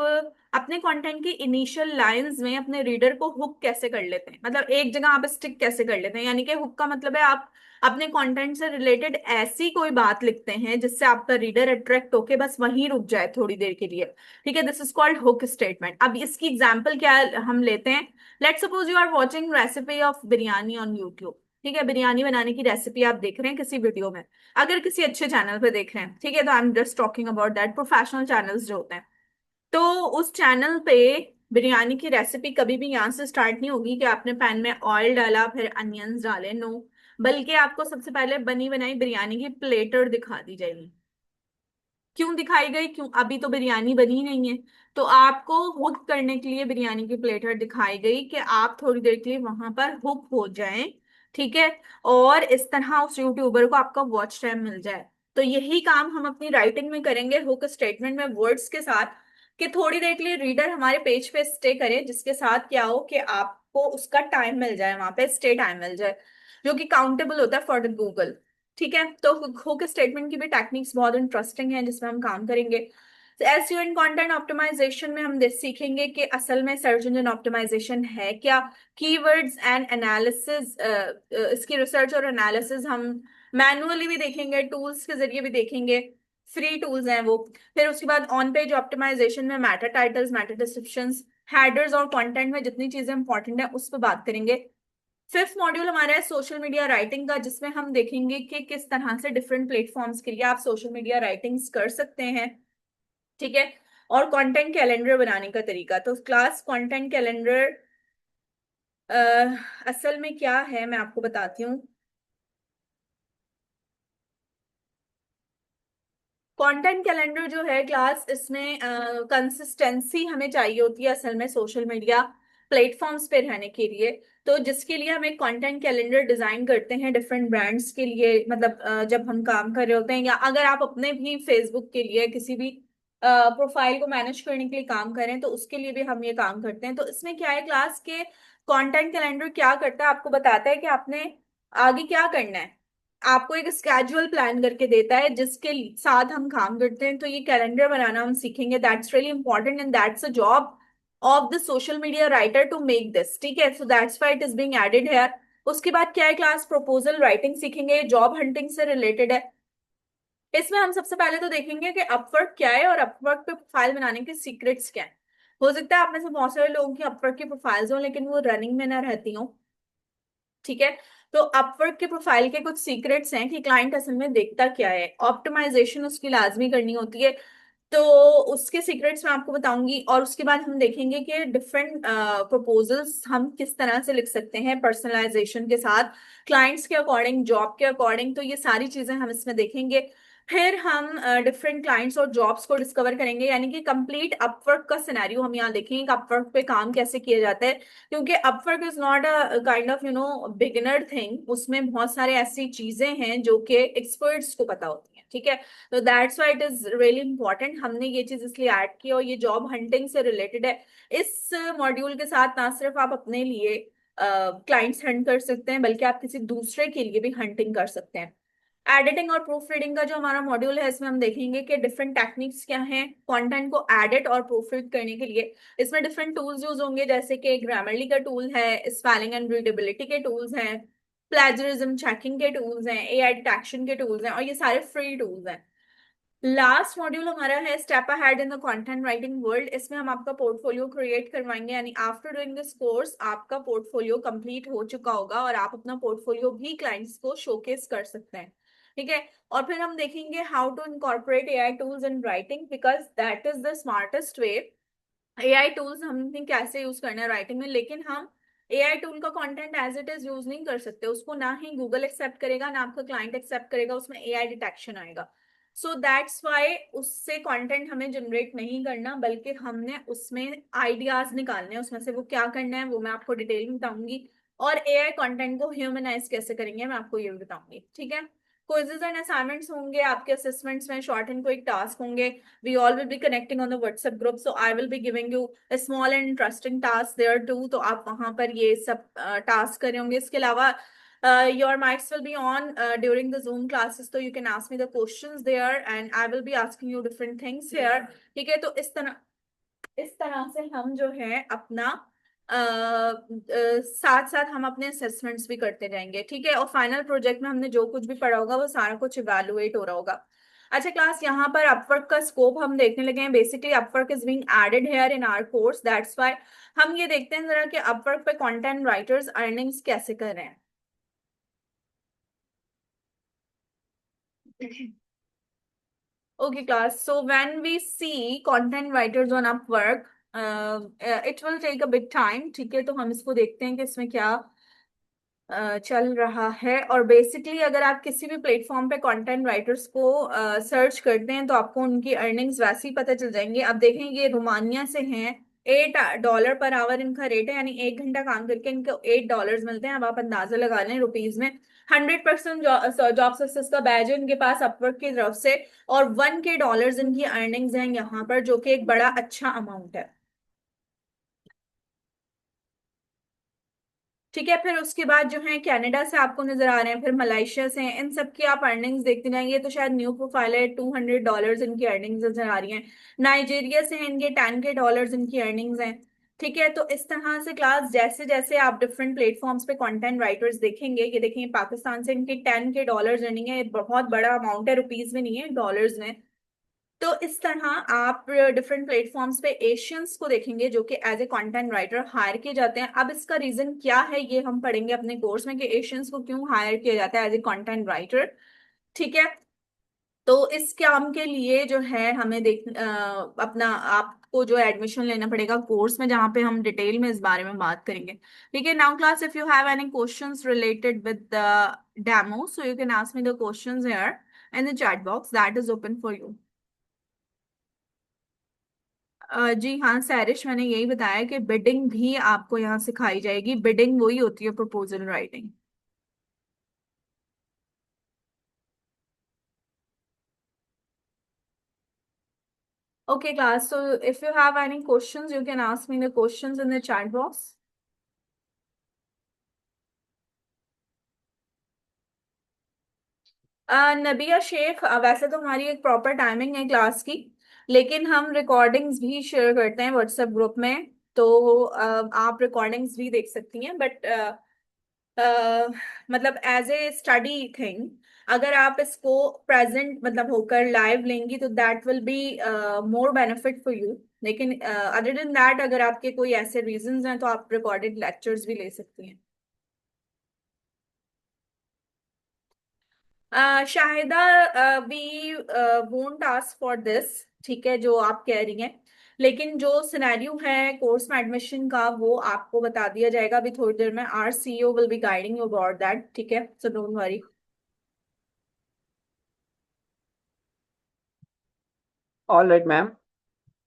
अपने कंटेंट की इनिशियल लाइंस में अपने रीडर को हुक कैसे कर लेते हैं, मतलब एक जगह आप स्टिक कैसे कर लेते हैं. यानी कि हुक का मतलब है आप अपने कंटेंट से रिलेटेड ऐसी कोई बात लिखते हैं जिससे आपका रीडर अट्रैक्ट होके बस वहीं रुक जाए थोड़ी देर के लिए. ठीक है, this is called hook statement. अब इसकी एग्जाम्पल क्या हम लेते हैं. Let's suppose you are watching recipe of biryani on YouTube. ठीक है, बिरयानी बनाने की रेसिपी आप देख रहे हैं किसी वीडियो में, अगर किसी अच्छे चैनल पे देख रहे हैं. ठीक है, तो I am just talking about that professional channels जो होते हैं. तो उस चैनल पे बिरयानी की रेसिपी कभी भी यहाँ से स्टार्ट नहीं होगी कि आपने पैन में ऑयल डाला फिर अनियंस डाले. नो, बल्कि आपको सबसे पहले बनी बनाई बिरयानी की प्लेटर दिखा दी जाएगी. क्यों दिखाई गई, क्यों, अभी तो बिरयानी बनी नहीं है. तो आपको हुक करने के लिए बिरयानी की प्लेटर दिखाई गई कि आप थोड़ी देर के लिए वहां पर हुक हो जाएं. ठीक है, और इस तरह उस यूट्यूबर को आपका वॉच टाइम मिल जाए. तो यही काम हम अपनी राइटिंग में करेंगे हुक स्टेटमेंट में वर्ड्स के साथ, कि थोड़ी देर के लिए रीडर हमारे पेज पे स्टे करे, जिसके साथ क्या हो कि आपको उसका टाइम मिल जाए, वहां पे स्टे टाइम मिल जाए जो कि काउंटेबल होता है फॉर द गूगल. ठीक है, तो हुक स्टेटमेंट की भी टेक्निक्स बहुत इंटरेस्टिंग है जिसमें हम काम करेंगे. एसईओ एंड कंटेंट ऑप्टिमाइजेशन में हम सीखेंगे कि असल में सर्च इंजन ऑप्टिमाइजेशन है क्या. कीवर्ड्स एंड एनालिसिस, इसकी रिसर्च और एनालिसिस हम मैनुअली भी देखेंगे, टूल्स के जरिए भी देखेंगे, फ्री टूल्स हैं वो. फिर उसके बाद ऑन पेज ऑप्टिमाइजेशन में Meta titles, Meta descriptions, headers और कंटेंट में जितनी चीजें इंपॉर्टेंट है उस पर बात करेंगे. फिफ्थ मॉड्यूल हमारा है सोशल मीडिया राइटिंग का, जिसमें हम देखेंगे कि किस तरह से डिफरेंट प्लेटफॉर्म्स के लिए आप सोशल मीडिया राइटिंग्स कर सकते हैं. ठीक है, और कंटेंट कैलेंडर बनाने का तरीका. तो क्लास कंटेंट कैलेंडर असल में क्या है मैं आपको बताती हूँ. कंटेंट कैलेंडर जो है क्लास, इसमें कंसिस्टेंसी हमें चाहिए होती है असल में सोशल मीडिया प्लेटफॉर्म्स पे रहने के लिए. तो जिसके लिए हम एक कंटेंट कैलेंडर डिजाइन करते हैं डिफरेंट ब्रांड्स के लिए. मतलब जब हम काम कर रहे होते हैं या अगर आप अपने भी फेसबुक के लिए किसी भी प्रोफाइल को मैनेज करने के लिए काम करें तो उसके लिए भी हम ये काम करते हैं. तो इसमें क्या है क्लास के कंटेंट कैलेंडर क्या करता है, आपको बताता है कि आपने आगे क्या करना है. आपको एक स्केड्यूल प्लान करके देता है जिसके साथ हम काम करते हैं। तो ये कैलेंडर बनाना हम सीखेंगे, that's really important and that's a job of the social media writer to make this. ठीक है, so that's why it is being added here. उसके बाद क्या है क्लास, प्रपोजल राइटिंग सीखेंगे, जॉब हंटिंग से रिलेटेड है। इसमें हम सबसे पहले तो देखेंगे कि अपवर्क क्या है और अपवर्क पे प्रोफाइल बनाने के सीक्रेट्स क्या है। हो सकता है आप में से बहुत सारे लोगों की अपवर्क की प्रोफाइल्स हो लेकिन वो रनिंग में ना रहती हो। ठीक है, तो अपवर्क के प्रोफाइल के कुछ सीक्रेट्स हैं कि क्लाइंट असल में देखता क्या है, ऑप्टिमाइजेशन उसकी लाजमी करनी होती है। तो उसके सीक्रेट्स मैं आपको बताऊंगी, और उसके बाद हम देखेंगे कि डिफरेंट प्रपोजल्स हम किस तरह से लिख सकते हैं पर्सनलाइजेशन के साथ, क्लाइंट्स के अकॉर्डिंग, जॉब के अकॉर्डिंग। तो ये सारी चीजें हम इसमें देखेंगे। फिर हम डिफरेंट क्लाइंट्स और जॉब्स को डिस्कवर करेंगे, यानी कि कंप्लीट अपवर्क का सिनेरियो हम यहाँ देखेंगे कि अपवर्क पे काम कैसे किया जाता है। क्योंकि Upwork is not a kind of beginner thing, उसमें बहुत सारे ऐसी चीजें हैं जो कि एक्सपर्ट्स को पता होती हैं। ठीक है, तो that's why it is really important. हमने ये चीज इसलिए ऐड की और ये जॉब हंटिंग से रिलेटेड है। इस मॉड्यूल के साथ ना सिर्फ आप अपने लिए क्लाइंट्स हंट कर सकते हैं बल्कि आप किसी दूसरे के लिए भी हंटिंग कर सकते हैं। एडिटिंग और प्रूफ रीडिंग का जो हमारा मॉड्यूल है इसमें हम देखेंगे कि डिफरेंट टेक्निक्स क्या हैं कंटेंट को एडिट और प्रूफ रीड करने के लिए। इसमें डिफरेंट टूल्स यूज होंगे, जैसे कि ग्रामरली का टूल है, स्पेलिंग एंड रीडेबिलिटी के टूल्स हैं, प्लेजरिज्म चेकिंग के टूल्स हैं, एआई डिटेक्शन के टूल्स हैं, और ये सारे फ्री टूल्स हैं। लास्ट मॉड्यूल हमारा है step ahead in the content writing world. इसमें हम आपका पोर्टफोलियो क्रिएट करवाएंगे, यानी आफ्टर डूइंग दिस कोर्स आपका पोर्टफोलियो कंप्लीट हो चुका होगा और आप अपना पोर्टफोलियो भी क्लाइंट्स को शोकेस कर सकते हैं। ठीक है, और फिर हम देखेंगे how to incorporate AI tools in writing, because that is the smartest way. AI tools हमने कैसे यूज करना है राइटिंग में, लेकिन हम एआई टूल का content as it is use नहीं कर सकते, उसको ना ही गूगल एक्सेप्ट करेगा ना आपका क्लाइंट एक्सेप्ट करेगा, उसमें एआई डिटेक्शन आएगा। सो दैट्स वाई उससे कंटेंट हमें जनरेट नहीं करना, बल्कि हमने उसमें आइडियाज निकालने हैं, उसमें से वो क्या करना है वो मैं आपको डिटेल में बताऊंगी। और एआई कंटेंट को ह्यूमनाइज कैसे करेंगे मैं आपको ये भी बताऊंगी। ठीक है, क्विजेज एंड असाइनमेंट्स होंगे आपके असेसमेंट्स में, शॉर्ट एंड क्विक टास्क होंगे। We all will be connecting on the WhatsApp group, so I will be giving you a small and interesting task there too. तो आप वहां पर ये सब टास्क करे होंगे। इसके अलावा your mics will be on during the Zoom classes, so you can ask me the questions there and I will be asking you different things here. ठीक है, तो इस तरह से हम जो है अपना साथ साथ हम अपने असेसमेंट्स भी करते जाएंगे। ठीक है, और फाइनल प्रोजेक्ट में हमने जो कुछ भी पढ़ा होगा वो सारा कुछ इवेलुएट हो रहा होगा। अच्छा क्लास, यहाँ पर अपवर्क का स्कोप हम देखने लगे हैं। Basically Upwork is being added here in our course, that's why हम ये देखते हैं जरा कि अपवर्क पे कंटेंट राइटर्स अर्निंग्स कैसे कर रहे हैं। Okay, class. So when we see content writers on Upwork, it will take a bit time. ठीक है, तो हम इसको देखते हैं कि इसमें क्या चल रहा है। और बेसिकली अगर आप किसी भी प्लेटफॉर्म पे कंटेंट राइटर्स को सर्च करते हैं तो आपको उनकी अर्निंग्स वैसे ही पता चल जाएंगे। अब देखें ये रोमानिया से हैं, $8 पर आवर इनका रेट है, यानी 1 घंटा काम करके इनको $8 मिलते हैं। अब आप अंदाजा लगा लें रुपीज में। 100% जॉब सक्सेस का बैज है इनके पास अपवर्क की तरफ से, और $1K इनकी अर्निंग्स हैं यहाँ पर, जो कि एक बड़ा अच्छा अमाउंट है। ठीक है, फिर उसके बाद जो है कनाडा से आपको नजर आ रहे हैं, फिर मलेशिया से हैं। इन सब की आप अर्निंग्स देखते जाएंगे। तो शायद न्यू प्रोफाइल है, $200 इनकी अर्निंग्स नजर आ रही हैं। नाइजीरिया से हैं, इनके $10K इनकी अर्निंग्स हैं। ठीक है, तो इस तरह से क्लास जैसे जैसे आप डिफरेंट प्लेटफॉर्म्स पे कंटेंट राइटर्स देखेंगे, ये देखेंगे पाकिस्तान से इनके $10K अर्निंग है, ये बहुत बड़ा अमाउंट है, रुपीज में नहीं है, डॉलर्स में। तो इस तरह आप डिफरेंट प्लेटफॉर्म्स पे एशियंस को देखेंगे जो कि as a content writer hire किए जाते हैं। अब इसका रीजन क्या है ये हम पढ़ेंगे अपने कोर्स में कि एशियंस को क्यों हायर किया जाता है एज ए कंटेंट राइटर। ठीक है, तो इस काम के लिए जो है हमें अपना आपको जो एडमिशन लेना पड़ेगा कोर्स में, जहाँ पे हम डिटेल में इस बारे में बात करेंगे। ठीक है, now class if you have any questions related with the demo, so you can ask me the questions here in the chat box that is open for you. जी हाँ सैरिश, मैंने यही बताया कि बिडिंग भी आपको यहाँ सिखाई जाएगी। बिडिंग वही होती है proposal writing. Okay class, so if you have any questions you can ask me the questions in the chat box. नबिया शेख, वैसे तो हमारी एक प्रॉपर टाइमिंग है क्लास की, लेकिन हम रिकॉर्डिंग्स भी शेयर करते हैं व्हाट्सएप ग्रुप में। तो आप रिकॉर्डिंग्स भी देख सकती हैं, बट मतलब एज ए स्टडी थिंग, अगर आप इसको प्रेजेंट मतलब होकर लाइव लेंगी तो that will be more benefit for you. लेकिन अदर देन दैट, अगर आपके कोई ऐसे रीजंस हैं तो आप रिकॉर्डेड लेक्चर्स भी ले सकती हैं। Shahida, we won't ask for this, ठीक है, जो आप कह रही हैं। लेकिन जो सिनेरियो है कोर्स में एडमिशन का, वो आपको बता दिया जाएगा अभी थोड़ी देर में। Our CEO will be guiding you about that, ठीक है, so don't worry. All right ma'am.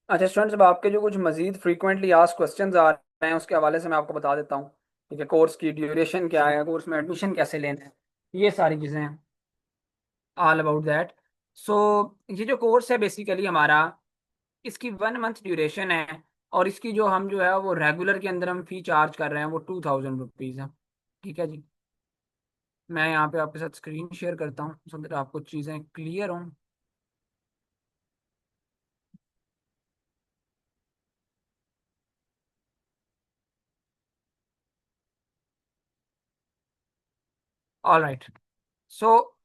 अच्छा स्टूडेंट्स, अब आपके जो कुछ मजीद फ्रीक्वेंटली आस्क क्वेश्चंस आ रहे हैं उसके हवाले से मैं आपको बता देता हूँ। ठीक है, कोर्स की ड्यूरेशन क्या है, कोर्स में एडमिशन कैसे लेना है, ये सारी चीज़ें हैं, ऑल अबाउट दैट। सो ये जो कोर्स है बेसिकली हमारा, इसकी 1 मंथ ड्यूरेशन है। और इसकी जो हम जो है वो रेगुलर के अंदर हम फी चार्ज कर रहे हैं वो 2000 रुपीज़ है। ठीक है जी। मैं यहाँ पे आपके साथ स्क्रीन शेयर करता हूँ सो दैट आपको चीज़ें क्लियर हों। All right. सो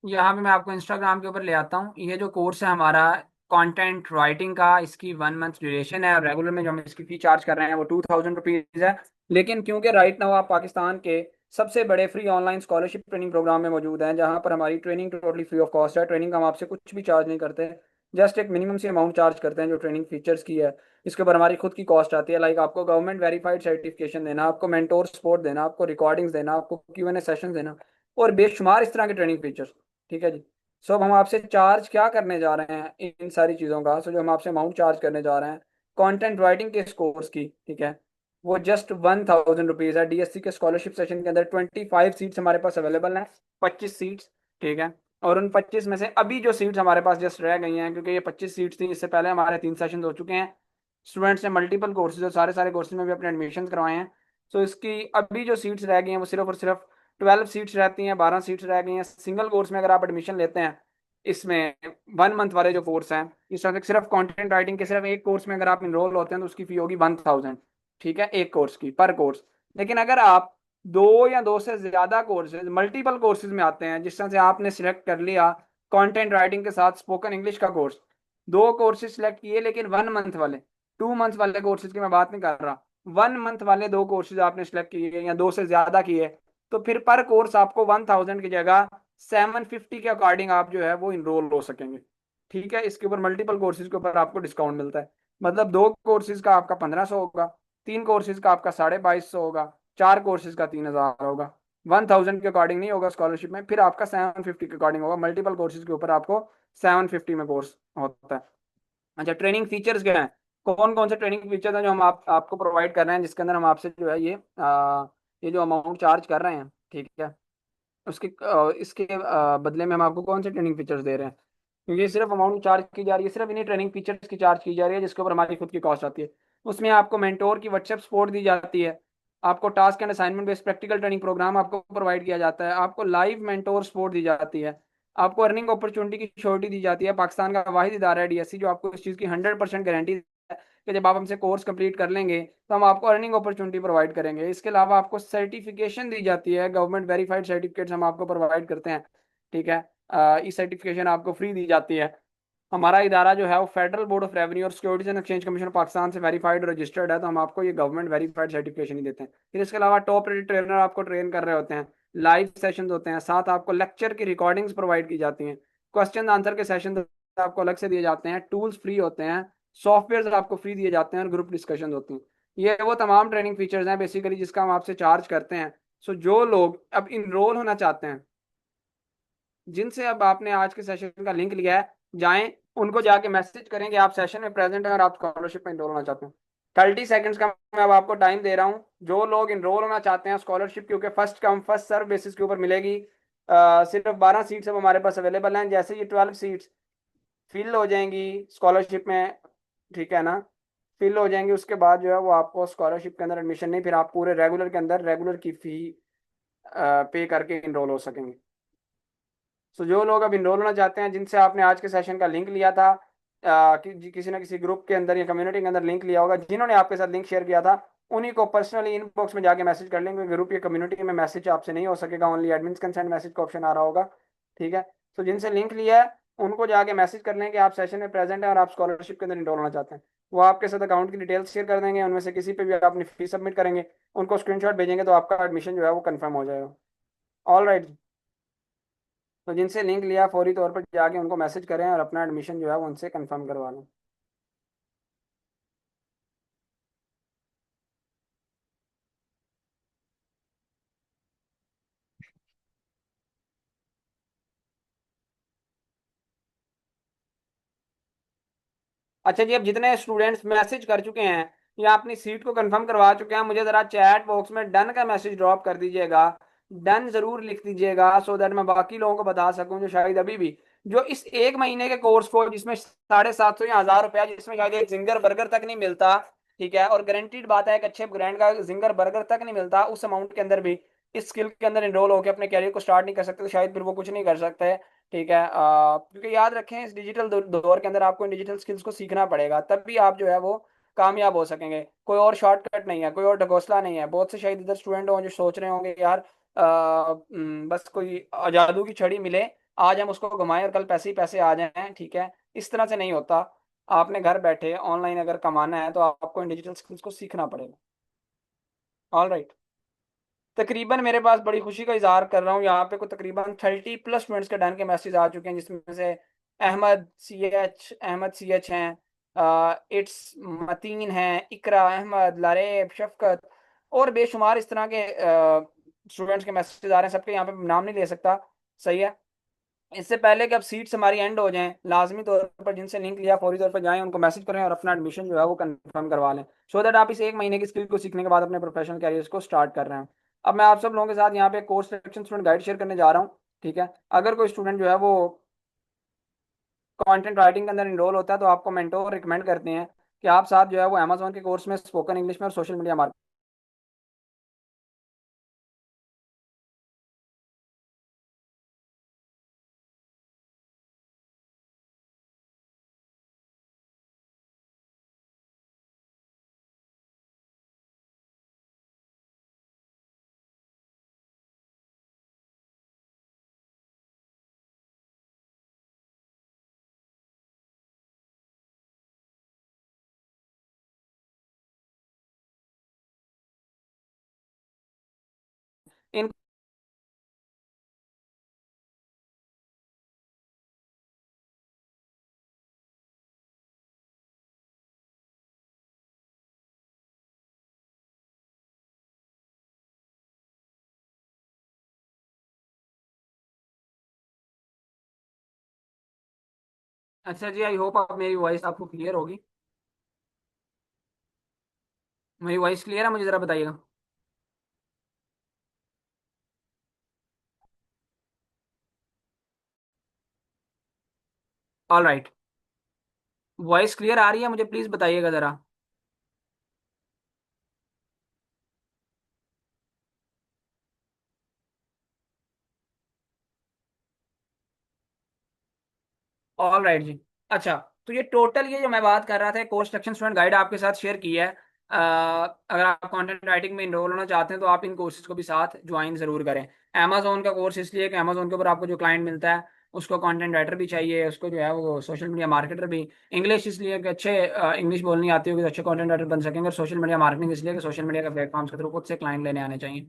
यहाँ पे मैं आपको इंस्टाग्राम के ऊपर ले आता हूँ। ये जो कोर्स है हमारा कंटेंट राइटिंग का, इसकी 1 मंथ ड्यूरेशन है और रेगुलर में जो हम इसकी फी चार्ज कर रहे हैं वो 2000 रुपीज़ है। लेकिन क्योंकि राइट नाउ आप पाकिस्तान के सबसे बड़े free online scholarship training program में मौजूद हैं, जहाँ पर हमारी training totally free of cost है। ट्रेनिंग का हम आपसे कुछ भी चार्ज नहीं करते, जस्ट एक मिनिमम सी अमाउंट चार्ज करते हैं जो ट्रेनिंग फीचर्स की है। इसके ऊपर हमारी खुद की कॉस्ट आती है, लाइक आपको गवर्नमेंट वेरीफाइड सर्टिफिकेशन देना, आपको मेंटोर सपोर्ट देना, आपको रिकॉर्डिंग्स देना, आपको Q&A सेशन देना और बेशुमार इस तरह के ट्रेनिंग फीचर्स। ठीक है जी। सो अब हम आपसे चार्ज क्या करने जा रहे हैं इन सारी चीज़ों का। सो जो हम आपसे अमाउंट चार्ज करने जा रहे हैं कंटेंट राइटिंग के इस कोर्स की, ठीक है, वो जस्ट 1000 रुपीज़ है। DSC के स्कॉलरशिप सेशन के अंदर 25 सीट्स हमारे पास अवेलेबल हैं, 25 सीट्स। ठीक है। और उन 25 में से अभी जो सीट्स हमारे पास जस्ट रह गई हैं, क्योंकि ये 25 सीट्स थी, इससे पहले हमारे 3 सेशन हो चुके हैं। स्टूडेंट्स ने मल्टीपल कोर्सेज और सारे सारे कोर्सेज में भी अपने एडमिशन करवाए हैं। सो इसकी अभी जो सीट्स रह गई हैं वो सिर्फ और सिर्फ 12 सीट्स रहती हैं, 12 सीट्स रह गई हैं सिंगल कोर्स में। अगर आप एडमिशन लेते हैं इसमें 1 मंथ वाले जो कोर्स हैं, इस तरह से सिर्फ कंटेंट राइटिंग के सिर्फ एक कोर्स में अगर आप इनरोल होते हैं तो उसकी फी होगी 1000। ठीक है, एक कोर्स की पर कोर्स। लेकिन अगर आप दो या दो से ज्यादा कोर्सेज मल्टीपल कोर्सेज में आते हैं, जिस तरह से आपने सिलेक्ट कर लिया कंटेंट राइटिंग के साथ स्पोकन इंग्लिश का कोर्स, दो कोर्सेज सिलेक्ट किए लेकिन 1 मंथ वाले, 2 मंथ वाले कोर्सेज की मैं बात नहीं कर रहा, 1 मंथ वाले दो कोर्सेज आपने सिलेक्ट किए या दो से ज्यादा किए, तो फिर पर कोर्स आपको 1000 की जगह 750 के अकॉर्डिंग आप जो है वो इनरोल हो सकेंगे। ठीक है, इसके ऊपर मल्टीपल कोर्सेज के ऊपर आपको डिस्काउंट मिलता है। मतलब दो कोर्सेज का आपका 1500 होगा, तीन कोर्सेज का आपका 2250 होगा, चार कोर्सेज का 3000 होगा। 1000 के अकॉर्डिंग नहीं होगा स्कॉलरशिप में, फिर आपका 750 के अकॉर्डिंग होगा। मल्टीपल कोर्सेज के ऊपर आपको 750 में कोर्स होता है। अच्छा, ट्रेनिंग फीचर्स क्या हैं, कौन कौन से ट्रेनिंग फीचर्स हैं जो हम आपको प्रोवाइड कर रहे हैं, जिसके अंदर हम आपसे जो है ये जो अमाउंट चार्ज कर रहे हैं, ठीक है, उसके इसके बदले में हम आपको कौन से ट्रेनिंग फीचर्स दे रहे हैं। क्योंकि ये सिर्फ अमाउंट चार्ज की जा रही है, सिर्फ इन्हीं ट्रेनिंग फीचर्स की चार्ज की जा रही है जिसके ऊपर हमारी खुद की कॉस्ट आती है। उसमें आपको मेंटोर की व्हाट्सएप सपोर्ट दी जाती है, आपको task and assignment based practical training program आपको प्रोवाइड किया जाता है, आपको लाइव मेंटोर सपोर्ट दी जाती है, आपको अर्निंग अपॉर्चुनिटी की श्योरिटी दी जाती है। पाकिस्तान का वाहिद इदारा है DSC जो आपको इस चीज़ की 100% गारंटी है कि जब आप हमसे कोर्स कंप्लीट कर लेंगे तो हम आपको अर्निंग अपॉर्चुनिटी प्रोवाइड करेंगे। इसके अलावा आपको सर्टिफिकेशन दी जाती है, गवर्नमेंट वेरीफाइड सर्टिफिकेट्स हम आपको प्रोवाइड करते हैं। ठीक है, ई सर्टिफिकेशन आपको फ्री दी जाती है। हमारा इदारा जो है वो फेडरल बोर्ड ऑफ रेवेन्यू और securities and exchange commission Pakistan से वेरीफाइड और रजिस्टर्ड है, तो हम आपको ये गवर्नमेंट वेरीफाइड सर्टिफिकेशन ही देते हैं। फिर इसके अलावा टॉप रेटेड ट्रेनर आपको ट्रेन कर रहे होते हैं, लाइव सेशंस होते हैं, साथ आपको लेक्चर की रिकॉर्डिंग्स प्रोवाइड की जाती हैं, क्वेश्चन आंसर के सेशन आपको अलग से दिए जाते हैं, टूल्स फ्री होते हैं, सॉफ्टवेयर आपको फ्री दिए जाते हैं और ग्रुप डिस्कशन होती हैं। ये वो तमाम ट्रेनिंग फीचर्स हैं बेसिकली जिसका हम आपसे चार्ज करते हैं। सो जो लोग अब इनरोल होना चाहते हैं, जिनसे अब आपने आज के सेशन का लिंक लिया है, जाएं उनको जाके मैसेज करें कि आप सेशन में प्रेजेंट हैं और आप स्कॉलरशिप में इनरोल होना चाहते हैं। 30 सेकंड्स का मैं अब आपको टाइम दे रहा हूं। जो लोग इनरोल होना चाहते हैं स्कॉलरशिप, क्योंकि first come first serve basis के ऊपर मिलेगी, सिर्फ 12 सीट्स अब हमारे पास अवेलेबल हैं। जैसे ये 12 सीट्स फिल हो जाएंगी स्कॉलरशिप में, ठीक है ना, फिल हो जाएंगी, उसके बाद जो है वो आपको स्कॉलरशिप के अंदर एडमिशन नहीं, फिर आप पूरे रेगुलर के अंदर रेगुलर की फी पे करके इनरोल हो सकेंगे। सो जो लोग अब इनरोल होना चाहते हैं, जिनसे आपने आज के सेशन का लिंक लिया था, किसी ना किसी ग्रुप के अंदर या कम्युनिटी के अंदर लिंक लिया होगा, जिन्होंने आपके साथ लिंक शेयर किया था, उन्हीं को पर्सनली इनबॉक्स में जाके मैसेज कर लेंगे। ग्रुप या कम्युनिटी में मैसेज आपसे नहीं हो सकेगा, ओनली एडमिन कंसेंट मैसेज का ऑप्शन आ रहा होगा। ठीक है, तो जिनसे लिंक लिया है उनको जाके मैसेज कर लें कि आप सेशन में प्रेजेंट हैं और आप स्कॉलरशिप के अंदर इनरोल होना चाहते हैं। वो आपके साथ अकाउंट की डिटेल्स शेयर कर देंगे, उनमें से किसी पे भी आप अपनी फीस सबमिट करेंगे, उनको स्क्रीनशॉट भेजेंगे, तो आपका एडमिशन जो है वो कंफर्म हो जाएगा। All right. तो जिनसे लिंक लिया फौरी तौर पर जाके उनको मैसेज करें और अपना एडमिशन जो है वो उनसे कंफर्म करवा लें। अच्छा जी, अब जितने स्टूडेंट्स मैसेज कर चुके हैं या अपनी सीट को कंफर्म करवा चुके हैं, मुझे जरा चैट बॉक्स में डन का मैसेज ड्रॉप कर दीजिएगा। डन जरूर लिख दीजिएगा, सो दैट मैं बाकी लोगों को बता सकूं जो शायद अभी भी, जो इस एक महीने के कोर्स को, जिसमें 750 या 1000 रुपया, जिसमें शायद एक जिंगर बर्गर तक नहीं मिलता, ठीक है, और गारंटीड बात है एक अच्छे ब्रांड का जिंगर बर्गर तक नहीं मिलता, उस अमाउंट के अंदर भी इस स्किल के अंदर इनरोल होकर अपने कैरियर को स्टार्ट नहीं कर सकते, तो शायद फिर वो कुछ नहीं कर सकते। ठीक है, क्योंकि याद रखें इस डिजिटल दौर के अंदर आपको इन डिजिटल स्किल्स को सीखना पड़ेगा, तब भी आप जो है वो कामयाब हो सकेंगे। कोई और शॉर्टकट नहीं है, कोई और ढकोसला नहीं है। बहुत से शायद इधर स्टूडेंट हों जो सोच रहे होंगे यार बस कोई जादू की छड़ी मिले, आज हम उसको घुमाएं और कल पैसे ही पैसे आ जाएं। ठीक है, इस तरह से नहीं होता। आपने घर बैठे ऑनलाइन अगर कमाना है तो आपको इन डिजिटल स्किल्स को सीखना पड़ेगा। All right. तकरीबन मेरे पास बड़ी खुशी का इजहार कर रहा हूँ, यहाँ पे कोई तकरीबन 30+ स्टूडेंट्स के डन के मैसेज आ चुके हैं, जिसमें से अहमद सी एच हैं, इट्स मतीन हैं, इकरा अहमद, लारेब, शफकत और बेशुमार इस तरह के स्टूडेंट्स के मैसेज आ रहे हैं। सबके यहाँ पे नाम नहीं ले सकता, सही है। इससे पहले कि अब सीट्स हमारी एंड हो जाएं, लाजमी तौर पर जिनसे लिंक लिया फौरी तौर पर जाएं, उनको मैसेज करें और अपना एडमिशन जो है वो कंफर्म करवा लें, सो दैट आप इस एक महीने की स्किल को सीखने के बाद अपने प्रोफेशनल कैरियर को स्टार्ट कर रहे हैं। अब मैं आप सब लोगों के साथ यहाँ पे course selection student guide share करने जा रहा हूँ। ठीक है, अगर कोई स्टूडेंट जो है वो कंटेंट राइटिंग के अंदर इनरोल होता है, तो आपको मेंटोर रिकमेंड करते हैं कि आप साथ जो है वो अमेजोन के कोर्स में स्पोकन इंग्लिश में और सोशल मीडिया मार्केटिंग। इन अच्छा जी, आई होप आप मेरी वॉइस आपको क्लियर होगी। मेरी वॉइस क्लियर है, मुझे जरा बताइएगा। ऑल राइट, वॉइस क्लियर आ रही है, मुझे प्लीज बताइएगा जरा। ऑल राइट जी। अच्छा, तो ये टोटल ये जो मैं बात कर रहा था कोर्स सिलेक्शन स्टूडेंट गाइड आपके साथ शेयर की है। अगर आप कंटेंट राइटिंग में इनरोल होना चाहते हैं तो आप इन कोर्सेज को भी साथ ज्वाइन जरूर करें। अमेजोन का कोर्स इसलिए कि अमेजोन के ऊपर आपको जो क्लाइंट मिलता है उसको कंटेंट राइटर भी चाहिए, उसको जो है वो सोशल मीडिया मार्केटर भी। इंग्लिश इसलिए कि अच्छे इंग्लिश बोलनी आती होगी तो अच्छे कंटेंट राइटर बन सकेंगे, और सोशल मीडिया मार्केटिंग इसलिए कि सोशल मीडिया का प्लेटफॉर्म्स के थ्रू खुद से क्लाइंट लेने आने चाहिए।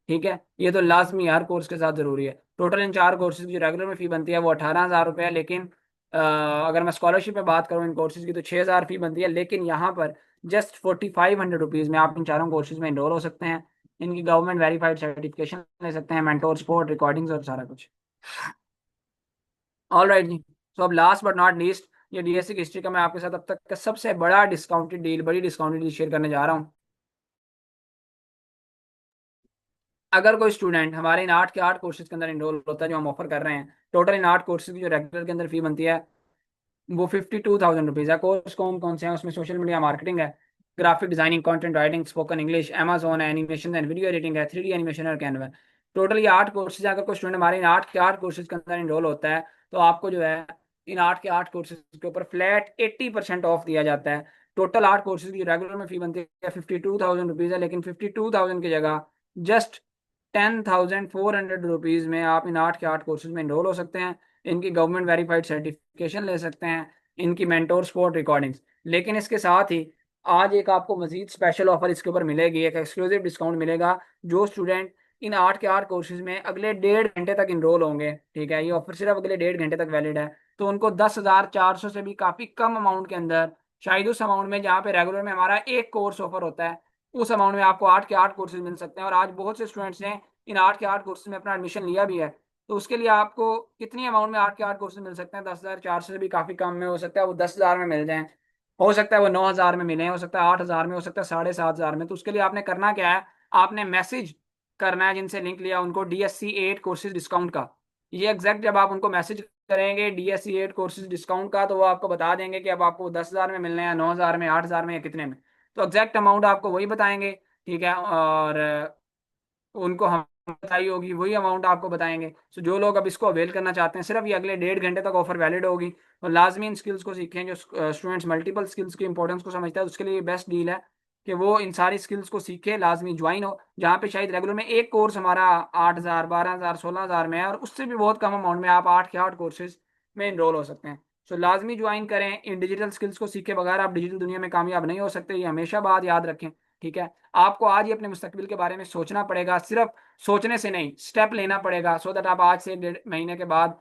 ठीक है, ये तो लाजमी हर कोर्स के साथ जरूरी है। टोटल इन चार कोर्सेज की जो रेगुलर में फी बनती है वो 18,000 रुपये है, लेकिन अगर मैं स्कॉलरशिप में बात करूँ इन कोर्सेज की तो 6,000 फी बनती है, लेकिन यहाँ पर जस्ट 4500 रुपीज़ में आप इन चारों कोर्सेज में इनरोल हो सकते हैं। इनकी गवर्नमेंट वेरीफाइड सर्टिफिकेशन ले सकते हैं, मेंटोर सपोर्ट, रिकॉर्डिंग्स और सारा कुछ। ऑल राइट जी। तो अब लास्ट बट नॉट लीस्ट, ये डीएससी की हिस्ट्री का मैं आपके साथ अब तक का सबसे बड़ी डिस्काउंटेड डील शेयर करने जा रहा हूँ। अगर कोई स्टूडेंट हमारे इन 8 के 8 कोर्सेज के अंदर इनरोल होता है जो हम ऑफर कर रहे हैं, टोटल इन 8 कोर्सेज की जो रेगुलर के अंदर फी बनती है वो 52,000 रुपीज़ है। कोर्स कौन कौन से हैं उसमें? सोशल मीडिया मार्केटिंग है, graphic designing, content writing, spoken English, Amazon है, एनिमेशन एंड वीडियो एडिटिंग है, 3D एनिमेशन और कैनवा। टोटल ये 8 कोर्सेज, अगर कोई स्टूडेंट हमारे इन 8 के 8 कोर्सेज के अंदर इनरोल होता है तो आपको जो है इन 8 के 8 कोर्सेज के ऊपर फ्लैट 80% ऑफ दिया जाता है। टोटल 8 कोर्सेज की रेगुलर में फी बनती है 52,000 रुपीज़ है, लेकिन 52,000 की जगह जस्ट 10,400 रुपीज़ में आप इन 8 के 8 कोर्सेज में इनरोल हो सकते हैं। इनकी गवर्नमेंट वेरीफाइड सर्टिफिकेशन ले सकते हैं, इनकी मेंटोर सपोर्ट रिकॉर्डिंग्स। लेकिन इसके साथ ही आज एक आपको मजीद स्पेशल ऑफर इसके ऊपर मिलेगी, एक एक्सक्लूसिव डिस्काउंट मिलेगा। जो स्टूडेंट इन 8 के 8 कोर्सेज में अगले 1.5 घंटे तक इनरोल होंगे, ठीक है, ये ऑफर सिर्फ अगले 1.5 घंटे तक वैलिड है, तो उनको 10,400 से भी काफी कम अमाउंट के अंदर, शायद उस अमाउंट में जहाँ पे रेगुलर में हमारा एक कोर्स ऑफर होता है, उस अमाउंट में आपको 8 के 8 कोर्सेज मिल सकते हैं। और आज बहुत से स्टूडेंट्स ने इन 8 के 8 कोर्सेज में अपना एडमिशन लिया भी है। तो उसके लिए आपको कितनी अमाउंट में 8 के 8 कोर्सेज मिल सकते हैं? 10,400 से भी काफी कम में हो सकता है वो 10,000 में मिल जाए, हो सकता है वो 9,000 में मिले, हो सकता है 8,000 में, हो सकता है 7,500 में। तो उसके लिए आपने करना क्या है, आपने मैसेज करना है जिनसे लिंक लिया उनको, DSC 8 कोर्सेज डिस्काउंट का। ये एग्जैक्ट जब आप उनको मैसेज करेंगे DSC 8 कोर्सेज डिस्काउंट का, तो वो आपको बता देंगे कि अब आपको 10,000 में मिलने हैं, 9,000 में, 8,000 में, या कितने में। तो एग्जैक्ट अमाउंट आपको वही बताएंगे, ठीक है, और उनको हम बताई होगी वही अमाउंट आपको बताएंगे। सो जो लोग अब इसको अवेल करना चाहते हैं, सिर्फ ये अगले 1.5 घंटे तक ऑफर वैलिड होगी, तो लाजमी इन स्किल्स को सीखें। जो स्टूडेंट्स मल्टीपल स्किल्स की इंपॉर्टेंस को समझता है उसके लिए बेस्ट डील है कि वो इन सारी स्किल्स को सीखे, लाजमी ज्वाइन हो। जहाँ पे शायद रेगुलर में एक कोर्स हमारा 8,000, 12,000, 16,000 में है, और उससे भी बहुत कम अमाउंट में आप 8 के 8 कोर्सेज में इनरोल हो सकते हैं। सो लाजमी ज्वाइन करें। इन डिजिटल स्किल्स को सीखे बगैर आप डिजिटल दुनिया में कामयाब नहीं हो सकते, ये हमेशा बात याद रखें, ठीक है। आपको आज ही अपने मुस्तकबिल के बारे में सोचना पड़ेगा, सिर्फ सोचने से नहीं, स्टेप लेना पड़ेगा, सो दैट आप आज से 1.5 महीने के बाद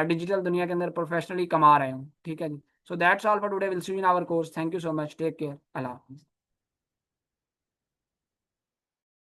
डिजिटल दुनिया के अंदर प्रोफेशनली कमा रहे हो, ठीक है जी। So that's all for today, will see you in our course. Thank you so much, take care, अल्लाह हाफिज़।